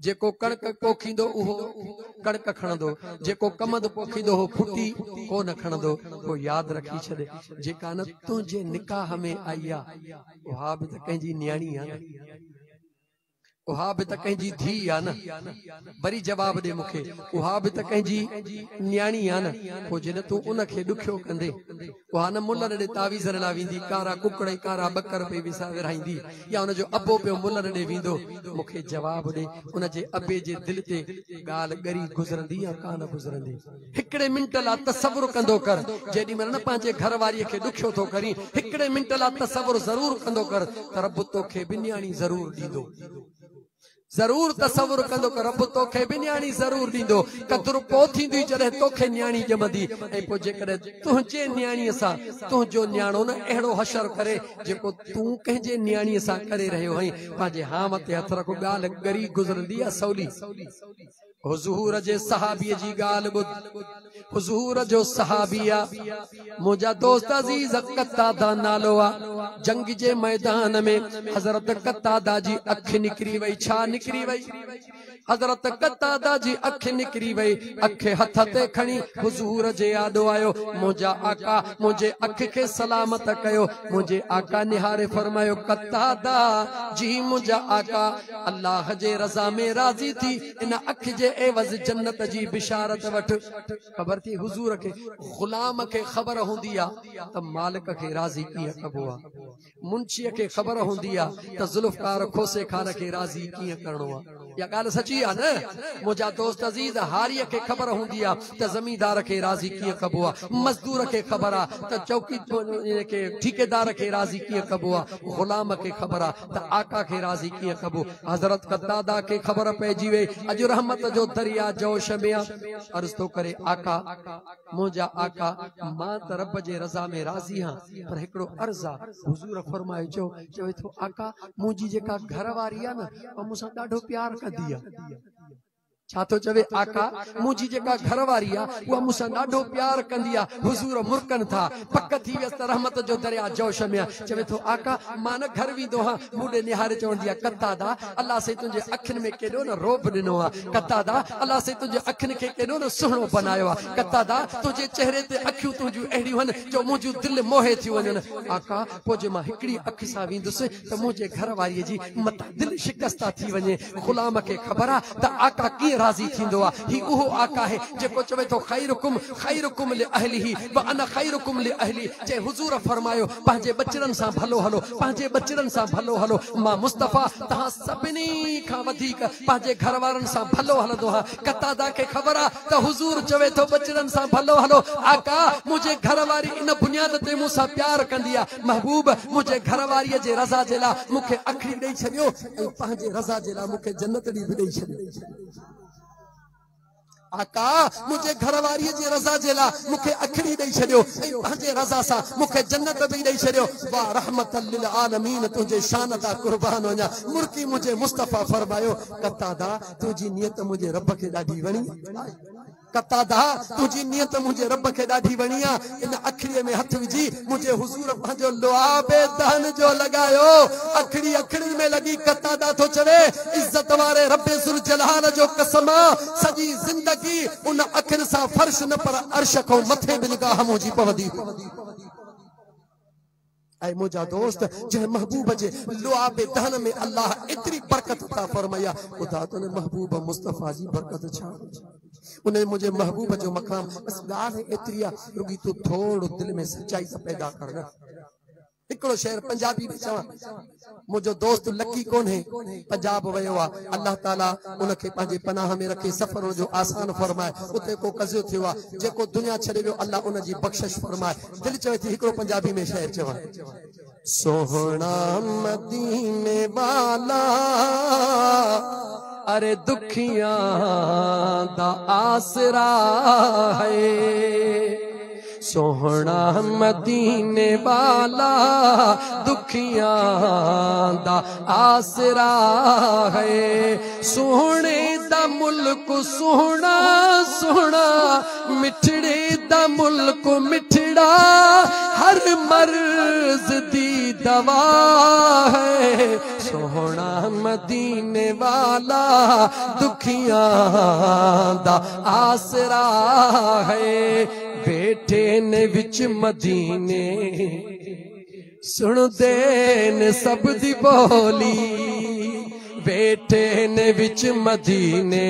जेको कणक पोखींदो उहो कणक खणंदो जेको कमंद पोखींदो हो फुटी को न खणंदो को याद रखी छॾे जेका न तुंहिंजे निकाह में आई आहे उहा बि त कंहिंजी न्याणी आहे न उहा बि त कंहिंजी धी आहे न वरी जवाब ॾे मूंखे उहा बि त कंहिंजी न्याणी आहे न पोइ जॾहिं तूं उनखे ॾुखियो कंदे उहा न मुल्ह ॾे तावीज़ लाइ वेंदी कारा कुकड़ कारा ॿकर पे विसा विराईंदी या उनजो अबो पियो मुल्ह ॾे वेंदो मूंखे जवाब ॾे उनजे अबे जे दिलि ते ॻाल्हि ॻरी गुज़रंदी या कान गुज़रंदी हिकिड़े मिंट लाइ तसवुर कंदो कर जेॾी महिल न पंहिंजे घर वारीअ खे ॾुखियो थो करी हिकिड़े मिंट लाइ तसवुर ज़रूर कंदो कर त रब तोखे बि न्याणी ज़रूर ॾींदो जरूर तसवुर कंदो कर रब तोखे बि न्याणी ज़रूर ॾींदो कदुरु पोइ थींदी जॾहिं तोखे न्याणी ॼमंदी ऐं पोइ जेकॾहिं तुंहिंजे न्याणीअ सां तुंहिंजो न्याणो न अहिड़ो हशर करे जेको तूं कंहिंजे न्याणीअ सां करे रहियो आहीं पंहिंजे हाम ते हथ रखो ॻाल्हि ॻरी गुज़रंदी आहे सवली हुज़ूर जे सहाबीअ जी ॻाल्हि ॿुध हुज़ूर जो सहाबी आहे मुंहिंजा दोस्त अज़ीज़ कतादा नालो आहे जंग जे मैदान में हज़रत कतादा जी अखि निकिरी वई छा निकिरी वई हज़रत कतादा जी अखि निकिरी वई अखि हथ ते खणी हुज़ूर जे आॾो आयो मुंहिंजा आका मुंहिंजे अखि खे सलामत कयो मुंहिंजे आका निहारे फरमायो कतादा जी मुंहिंजा आका अल्लाह जे रज़ा में राज़ी थी इन अखि जे एवज़ जन्नत जी बिशारत वठ ख़बर थी हुज़ूर खे ग़ुलाम खे ख़बर हूंदी आहे त मालिक खे राज़ी कीअं कबो आहे मुंशीअ खे ख़बर हूंदी आहे त ज़ुल्फ़कार खोसे खान खे राज़ी कीअं करणो आहे या ॻाल्हि सची आहे न मुंहिंजा दोस्त अज़ीज़ हारीअ खे ख़बर हूंदी आहे त ज़मींदार खे राज़ी कीअं कबो आहे मज़दूर खे ख़बर आहे त चौकी खे ठेकेदार खे राज़ी कीअं कबो आहे ग़ुलाम खे ख़बर आहे त आका खे राज़ी कीअं कबो हज़रत कतादा खे ख़बर पइजी वई अॼु रहमत जो दरिया जोश में आहे अर्ज़ थो करे आका मुंहिंजा आका मां त रब जे रज़ा में राज़ी आहियां पर हिकिड़ो अर्ज़ आहे हुज़ूर फरमाए चवे थो आका मुंहिंजी जेका घर वारी आहे न उहा मूंसां ॾाढो प्यार कंदी आहे छा थो चवे आका मुंहिंजी जेका घर वारी आहे उहा मूंसां ॾाढो प्यार कंदी आहे हुज़ूर मुर्कनि था पक थी वियसि त रहमत जो दरिया जोश में आहे चवे थो आका मां न घर वेंदो आहियां मूं ॾे निहारे चवंदी आहे कतादा अल्लाह से तुंहिंजे अखियुनि में केॾो न रोब ॾिनो आहे कतादा अल्लाह से तुंहिंजे अखियुनि खे केॾो न सुहिणो बनायो आहे कतादा तुंहिंजे चेहरे ते अखियूं तुंहिंजूं अहिड़ियूं आहिनि जो मुंहिंजूं दिलि मोहे थी वञनि आका पोइ जे मां हिकिड़ी अखि सां वेंदुसि त मुंहिंजे घर वारीअ जी मथां दिलि शिकस्ता थी वञे ग़ुलाम खे ख़बर आहे त आका कीअं राज़ी थींदो आहे ही उहो आका आहे जेको चवे थो खैरुकुम लि अहलिही व अना खैरुकुम लि अहली जे हुज़ूर फरमायो पंहिंजे बचड़नि सां भलो हलो पंहिंजे बचड़नि सां भलो हलो मां मुस्तफ़ा तव्हां सभिनी खां वधीक पंहिंजे घर वारनि सां भलो हलंदो आहियां कतादा खे ख़बर आहे त हुज़ूर चवे थो बचड़नि सां भलो हलो आका मुंहिंजे घर वारी इन बुनियाद ते मूंसां प्यार कंदी आहे महबूब मुंहिंजे घर वारीअ जे रज़ा जे लाइ मूंखे अखड़ी ॾेई छॾियो ऐं पंहिंजे रज़ा जे लाइ मूंखे जन्नत ॾी बि ॾेई छॾियो आका मुझे घर वारी जी रज़ा जे लाइ मूंखे अखड़ी ॾेई छॾियो ऐं पंहिंजे रज़ा सां मूंखे जन्नत बि ॾेई छॾियो वाह रहमतल लिल आलमीन तुंहिंजे शान तां कुर्बान वञा मुर्की मुंहिंजे मुस्तफ़ा फरमायो कतादा तुंहिंजी नियत मुंहिंजे रब खे ॾाढी वणी कतादा तुंहिंजी नियत मुंहिंजे रब खे ॾाढी वणी आहे इन अखड़ीअ में हथ विझी मुंहिंजे हुज़ूर पंहिंजो लुआबे दहन जो लॻायो अखड़ी में लॻी कतादा थो चवे इज़त वारे रब्बे ज़ुल जलाल जो कसम सॼी ज़िंदगी उन अखियुनि सां फर्श न पर अर्श खां मथे बि निगाह मुंहिंजी पवंदी ऐं मुंहिंजा दोस्त जंहिं महबूब जे लुआबे दहन में अल्लाह एतिरी बरकत अता फरमाया ख़ुदा तो ने महबूब मुस्तफ़ा जी बरकत छा उन मुझे महबूब जो मकाम बस ॻाल्हि एतिरी आहे रुगी तूं थोरो दिलि में सच्चाई पैदा कर हिकिड़ो शेर पंजाबी में चवां मुंहिंजो दोस्त लकी कोन्हे पंजाब वियो आहे अल्लाह ताला उनखे पंहिंजे पनाह में रखे सफ़र जो आसान फरमाए उते को कज़ियो थियो आहे जेको दुनिया छॾे वियो अल्लाह उनजी बख़्शिश फरमाए दिलि चवे थी हिकिड़ो पंजाबी में शेर चवां सोहणा मदीने वाला अरे दुखियां दा आसरा है सोहना मदीने वाला दुखियां दा आसरा है सोहने दा मुल्क सोहना सोहना मिठड़े दा मुल्क मिठड़ा हर मर्ज दी दवा है, सोहना मदीने वाला दुखियां दा आसरा है। बैठे ने विच मदीने सुनदे ने सब दी बोली, बैठे ने विच मदीने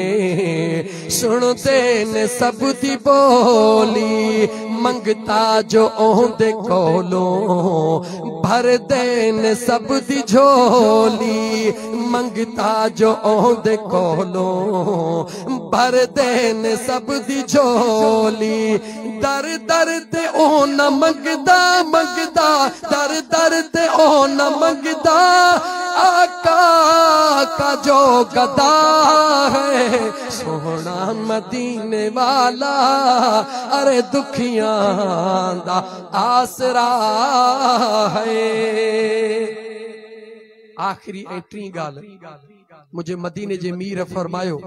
सुनदे ने सब दी बोली। मंगता जो ओंदे कोलों भर देन सब दी झोली, मंगता जो ओंदे कोलों भर देन सब दी झोली। दर दर ते ओ न मंगदा मंगदा, दर दर ते ओ न मंगदा, आका का जो गदा है, सोहना मदीने वाला अरे दुखियां दा आसरा है। आखिरी एटरी गाल मुझे मदीने जे मीर फरमायो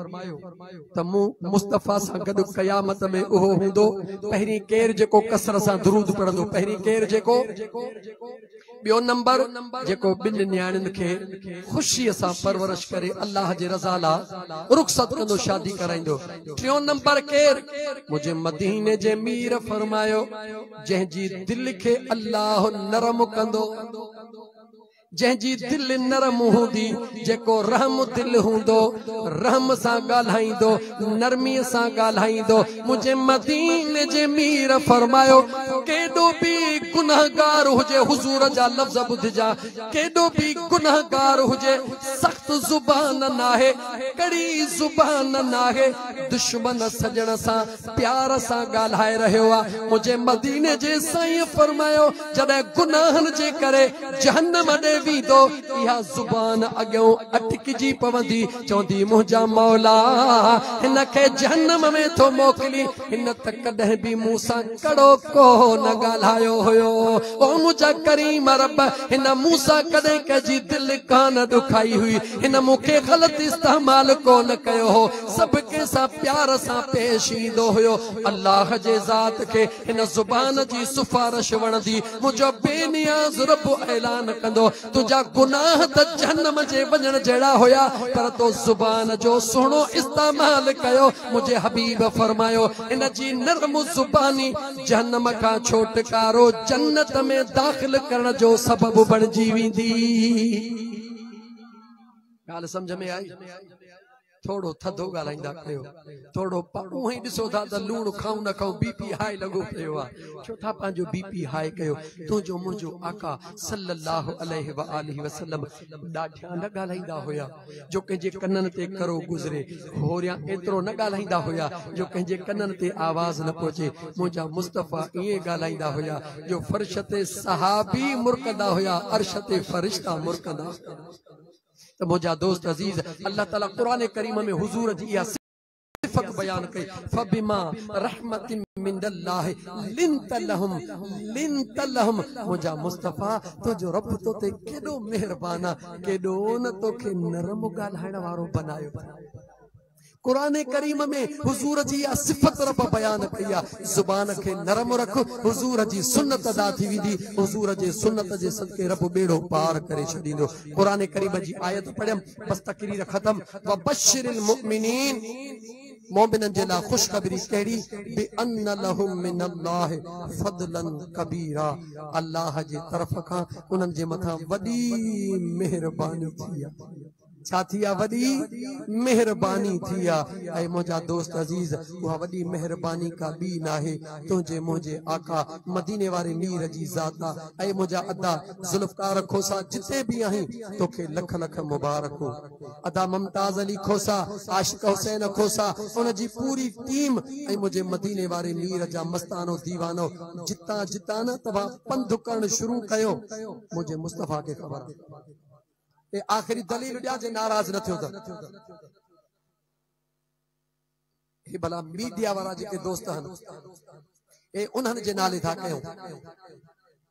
त मूं मुस्तफा सां गॾु क़यामत में उहो हूंदो पहिरीं केर जेको कसर सां दुरूद पढ़ंदो, पहिरीं केर जेको, ॿियो नंबर जेको ॿिनि न्याणियुनि खे ख़ुशीअ सां परवरिश करे अल्लाह जे रज़ा लाइ रुख़सत कंदो, शादी कराईंदो। टियों नंबर केर, मुझे मदीने जे मीर फरमायो जंहिंजी दिलि खे अल्लाह नरम कंदो, जंहिंजी दिल नरम हूंदी, जेको रहम दिल हूंदो, रहम सां ॻाल्हाईंदो, नरमीअ सां ॻाल्हाईंदो। मुझे मदीने जे मीर फरमायो केॾो बि गुनाहगार हुजे, हुजूर जा लफ़्ज़ ॿुधजा, केॾो बि गुनाहगार हुजे, सख्त ज़ुबान नाहे, कड़ी ज़ुबान नाहे, दुश्मन सजण सां प्यार सां ॻाल्हाए रहियो आहे। मुझे मदीने जे साईं फरमायो जॾहिं गुनाहनि जे करे जहन्नम ॾे वीदो, इहा ज़ुबान अॻियों अटकिजी पवंदी, चवंदी मुंहिंजा मौला हिन खे जहन्नम में थो मोकिली, हिन त कॾहिं बि मूं सां कड़ो को न ॻाल्हायो हुयो। ओ मुंहिंजा करीम रब, हिन मूं सां कॾहिं कंहिंजी दिलि कान दुखाई हुई, हिन मूंखे ग़लति इस्तेमाल कोन कयो हो, सभु कंहिंसां प्यार सां पेश ईंदो हुयो। अल्लाह जे ज़ात खे हिन ज़ुबान जी सिफारिश वणंदी, मुंहिंजो बेनियाज़ रब ऐलान कंदो तुझा गुनाह त जहन्नम जे वञण जहिड़ा हुया, पर तो ज़ुबान जो सुहिणो इस्तेमाल कयो। मुझे हबीब फरमायो इन जी नरम ज़ुबानी जहन्नम खां छोटकारो जन्नत में दाखिल करण जो सबब बणजी वेंदी। ॻाल्हि समझ में आई? थोड़ो थधो ॻाल्हाईंदा कयो, थोड़ो उहो ई ॾिसो था त लूण खाऊं न खाऊं बीपी हाई लॻो पियो आहे, छो था पंहिंजो बीपी हाई कयो? तुंहिंजो मुंहिंजो आका सल्लल्लाहु अलैहि व आलिहि वसल्लम ॾाढा न ॻाल्हाईंदा हुया जो कंहिंजे कननि ते करो गुज़रे, होरियां एतिरो न ॻाल्हाईंदा हुया जो कंहिंजे कननि ते आवाज़ न पहुचे। मुंहिंजा मुस्तफ़ा ईअं ॻाल्हाईंदा हुया जो फर्श ते सहाबी मुरकंदा हुया, अर्श ते फरिश्ता मुरकंदा। तो मुझा दोस्त अजीज, अल्लाह ताला कुरान करीम में हुजूर जी इहा सिफत बयान कई, फबिमा रहमतिन मिनल्लाहि लिंत लहुम। मुझा मुस्तफा तुझो रब तो ते केॾो मेहरबाना, केॾो न तोखे नरम ॻाल्हाइण वारो बनायो। कुरान करीम में हुजूर जी सिफत रब बयान कई आहे, ज़ुबान के नरम रख, हुजूर जी सुन्नत अदा थी वेंदी, हुजूर जे सुन्नत जे सदके रब बेड़ो पार करे छॾींदो। कुरान करीम जी आयत पढ़ियम, बस तकरीर खत्म। व बशिरिल मुमिनीन, मोमिनन जे लाइ खुशखबरी कहिड़ी, बि अन्न लहुम मिनल्लाहि फदलन कबीरा, अल्लाह जे तरफ खां उन्हनि जे मथां वॾी मेहरबानी थी आहे। छा थी आहे? वॾी मेहरबानी थी आहे। ऐं मुंहिंजा दोस्त अजीज, उहा वॾी मेहरबानी का ॿी नाहे, तुंहिंजे मुंहिंजे आका मदीने वारे मीर जी ज़ात आहे। ऐं मुंहिंजा अदा ज़ुल्फ़कार खोसा जिते बि आहीं, तोखे लख लख मुबारक हो। अदा मुमताज़ अली खोसा, आशिक हुसैन खोसा, उन जी पूरी टीम, ऐं मुंहिंजे मदीने वारे मीर जा मस्तानो दीवानो, जितां जितां न तव्हां पंधु करणु शुरू कयो, मुंहिंजे मुस्तफ़ा खे ख़बर आहे। आखिरी दलील ॾिया जे नाराज़ न थियो त हे भला मीडिया वारा जेके दोस्त आहिनि, ए उन्हनि जे नाले था कयूं।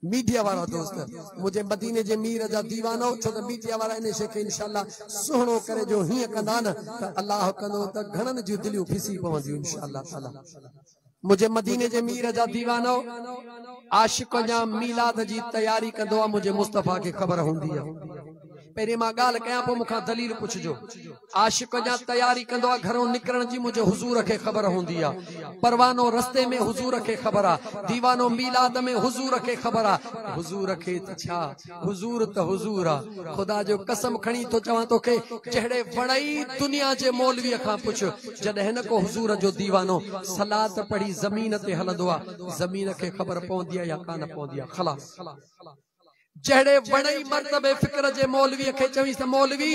मीडिया वारा दोस्त मुझे मदीने जे मीर जा दीवानो, छो त मीडिया वारा इन शइ खे इंशाअल्लाह सुहिणो करे जो हीअं कंदा न त अल्लाह कंदो त घणनि जूं दिलियूं फिसी पवंदियूं इंशाअल्लाह ताला। मुझे मदीने जे मीर जा दीवानो आशिक जा मीलाद जी तैयारी कंदो आ मुझे मुस्तफा के खबर होंदी है पेरे मां गाल कया पो मुखा दलील पुछजो आशिक जा तैयारी कंदो आ घरों निकरण जी मुझे हुजूर के खबर होंदी आ परवानो रस्ते में हुजूर के खबर आ दीवानो मीलाद में हुजूर के खबर आ हुजूर के छा हुजूर त हुजूर आ खुदा जो कसम खणी तो चवा तो के जहड़े वणई दुनिया जे मौलवी खां पुछ जदे न को हुजूर जो दीवानो सलात पढ़ी जमीन ते हलंदो आ जमीन के खबर पौंदी आ या कान पौंदी आ खलास जहड़े वणई मर्तबे फिक्र जे मौलवी के चवीस मौलवी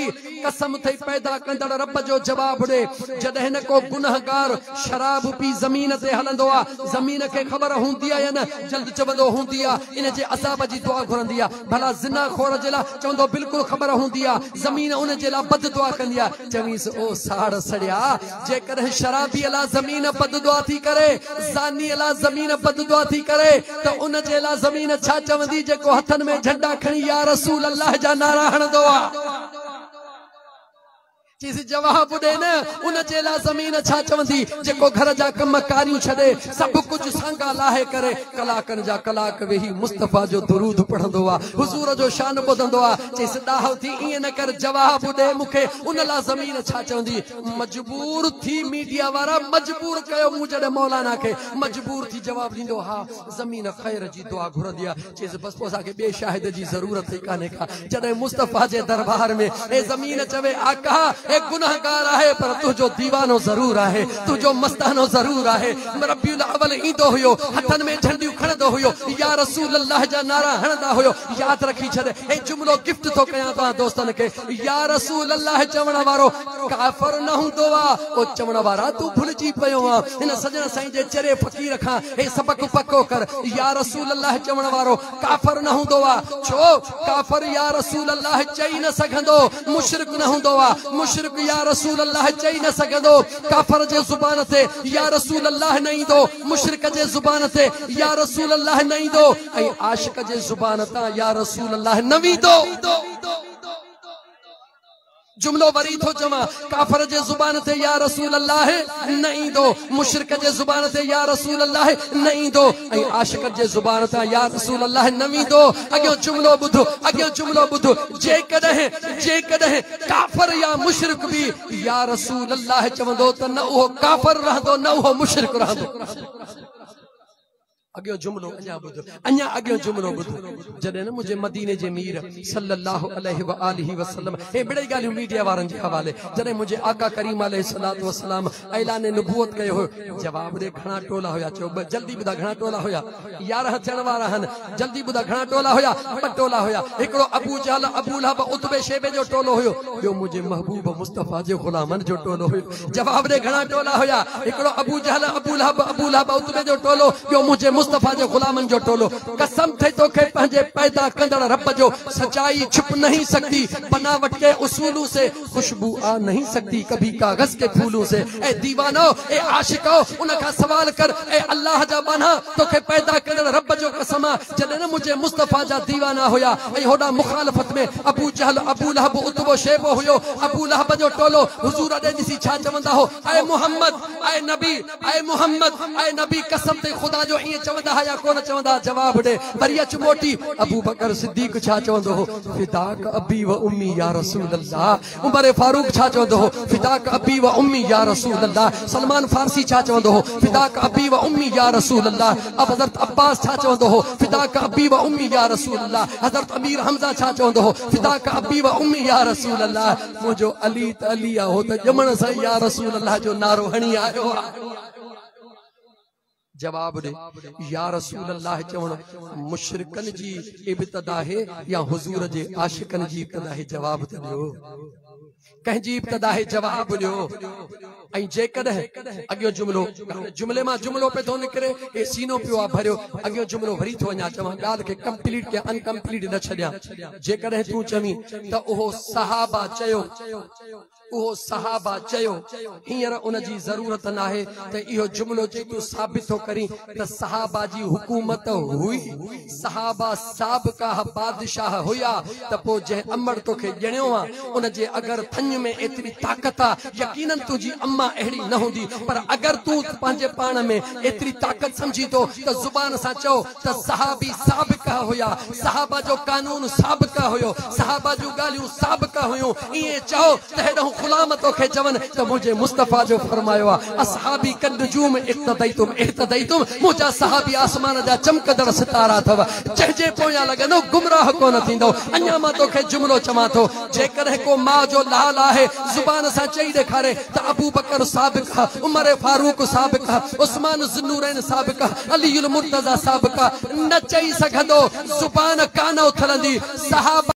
कसम थई पैदा कंदड़ रब जो जवाब दे जदे न को गुनहगार शराब पी जमीन ते हलंदो आ जमीन के खबर होंदी आ या न जल्द चवंदो होंदी आ इन जे असाब जी दुआ घुरंदी आ भला जिना खोर जे ला चवंदो बिल्कुल खबर होंदी आ जमीन उन जे ला बद दुआ कंदी आ चवीस ओ साड़ सड़िया जे कर शराबी ला जमीन बद दुआ थी करे जानी ला जमीन बद दुआ थी करे तो उन जे ला जमीन छा चवंदी जे को हथन में झंडा खणी या रसूल अल्लाह जा नारा हणदो आ चीज जवाब दे न उन जेला जमीन छा चवंदी जेको घर जा कम कारियूं छडे सब कुछ सांगा लाहे करे कलाकन जा कलाक वेही मुस्तफा जो दुरूद पढ़ंदो आ हुजूर जो शान ॿुधंदो आ चीज दाह थी इए न कर जवाब दे मुखे उन ला जमीन छा चवंदी मजबूर थी मीडिया वारा मजबूर कयो मु जडे मौलाना के मजबूर थी जवाब दींदो हा जमीन खैर जी दुआ घुरंदी आ चीज बस पोसा के बे शाहिद जी जरूरत ही काने का जडे मुस्तफा जे दरबार में ए जमीन चवे आका एक गुनाहगार आहे पर तुझो दीवानो जरूर आहे तुझो मस्तानो जरूर आहे रब्बीउल अव्वल ईंदो हुयो हथन में झंडियूं खणंदो हुयो या रसूल अल्लाह जा नारा हणंदा हुयो याद रखी छॾे ए जुमलो गिफ्ट तो कया ता दोस्तन के या रसूल अल्लाह चवण वारो काफर न हुंदो आ ओ चवण वारा तू भुलजी पयो आ इन सजण साईं जे चरे फकीर खां ए सबक पक्को कर या रसूल अल्लाह चवण वारो काफर न हुंदो आ छो काफर या रसूल अल्लाह चई न सघंदो मुशरिक न हुंदो आ मुशरिक या रसूल अल्लाह चई न सघंदो काफर जे जुबान ते या रसूल अल्लाह न ईंदो मुशरिक जे जुबान ते या रसूल अल्लाह न ईंदो ऐं आशिक जे जुबान तां या रसूल अल्लाह न वींदो जुमलो वरी थो चवा काफर जे जुबान ते या रसूल अल्लाह न ईंदो मुशरिक जे जुबान ते या रसूल अल्लाह न ईंदो ऐं आशिक जे जुबान तां या रसूल अल्लाह न वींदो अॻियो जुमलो ॿुधो जेकॾहिं काफर या मुशरिक भी या रसूल अल्लाह चवंदो त न उहो काफर रहंदो न उहो मुशरिक रहंदो अॻियो जुमलो अञा अॻियो जुमलो ॿुधो जॾहिं न मुंहिंजे मदीने जे मीर सल्लल्लाहु अलैहि व आलिहि वसल्लम हे बड़े ॻाल्हियूं मीडिया वारनि जे हवाले जॾहिं मुंहिंजे आका करीम अलैहिस्सलातु वस्सलाम ऐलान नबूवत कयो हो जवाब दे घणा टोला हुया चओ जल्दी ॿुधा घणा टोला हुया 11 थियण वारा आहिनि जल्दी ॿुधा घणा टोला हुया 2 टोला हुया हिकिड़ो अबू जहल अबू लहब उतबे शेबे जो टोलो हुयो ॿियो मुंहिंजे महबूब मुस्तफा जे गुलामनि जो टोलो हुयो जवाब दे घणा टोला हुया हिकिड़ो अबू जहल अबू लहब उतबे जो टोलो ॿियो मुंहिंजे मुस्तफा जो गुलामन जो टोलो कसम थे तो के पंहिंजे पैदा कंदड़ रब जो सच्चाई छुप नहीं सकती बनावट के उसूलों से खुशबू आ नहीं सकती कभी कागज के फूलों से ए दीवानो ए आशिको उनका सवाल कर ए अल्लाह जा बना तो के पैदा कंदड़ रब जो कसम जॾहिं न मुझे मुस्तफा जा दीवाना हुया ऐं होड़ा मुखालफत में अबू जहल अबू लहब उतबो शेबो हुयो अबू लहब जो टोलो हुजूर दे दिसी छा चवंदा हो ए मोहम्मद ए नबी ए मोहम्मद ए नबी कसम ते खुदा जो ये चवंदा या कोन चवंदा जवाब दे वरी अच मोटी अबू बकर सिद्दीक छा चवंदो हो फिदाक अबी व उम्मी या रसूल अल्लाह उमर फारूक छा चवंदो हो फिदाक अबी व उम्मी या रसूल अल्लाह सलमान फारसी छा चवंदो हो फिदाक अबी व उम्मी या रसूल अल्लाह अब हजरत अब्बास छा चवंदो हो फिदाक अबी व उम्मी या रसूल अल्लाह हजरत अमीर हमजा छा चवंदो हो फिदाक अबी व उम्मी या रसूल अल्लाह मुझो अली त अली हो त जमण सा या रसूल अल्लाह जो नारो हणी आयो जवाब दे या रसूल अल्लाह चवण मुशरिकन जी इब्तिदा है या हुजूर जे आशिकन जी इब्तिदा है जवाब त दियो कहीं जी इब्तिदा है जवाब दियो ऐं जेकॾहिं अॻियो जुमले मां जुमलो पे थो निकिरे ए सीनो पियो आहे भरियो अॻियो जुमलो वरी थो वञा चवां ॻाल्हि खे कंप्लीट के अनकंप्लीट न छॾियां जेकॾहिं तूं चवीं त उहो सहाबा चयो हींअर उन जी ज़रूरत न आहे त इहो जुमलो जे तूं साबित थो करीं त सहाबा जी हुकूमत हुई सहाबा साबिका बादशाह हुया त पोइ जंहिं अमर तोखे ॼणियो आहे उन जे अगरि थञ में एतिरी ताक़त आहे यकीनन तुंहिंजी उम्मा अहिड़ी न हूंदी। पर अगर तू पंहिंजे पाण में एतिरी ताक़त समझी तो त ज़ुबान सां चओ त सहाबी साबिक़ा हुया, सहाबा जो कानून साबिक़ा हुयो, सहाबा जूं ॻाल्हियूं साबिक़ा हुयूं। इएं चओ त हेॾो ग़ुलाम तोखे चवनि त मुंहिंजे मुस्तफ़ा जो फरमायो आहे असहाबी कन नजूम इख्तदैतुम मुंहिंजा सहाबी आसमान जा चमकदड़ सितारा अथव, जंहिंजे पोयां लॻंदो गुमराह कोन थींदो। अञा मां तोखे जुमिलो चवां थो, जेकॾहिं को माउ जो लाल आहे ज़ुबान सां चई ॾेखारे त अबू बकर साबिक़ा, उमर फारूक साबिक़ा, उस्मान ज़ुन्नूरैन साबिक़ा, अलीउल मुर्तज़ा साबिक़ा, न चई सघंदो, ज़ुबान कान उथलंदी। सहाबा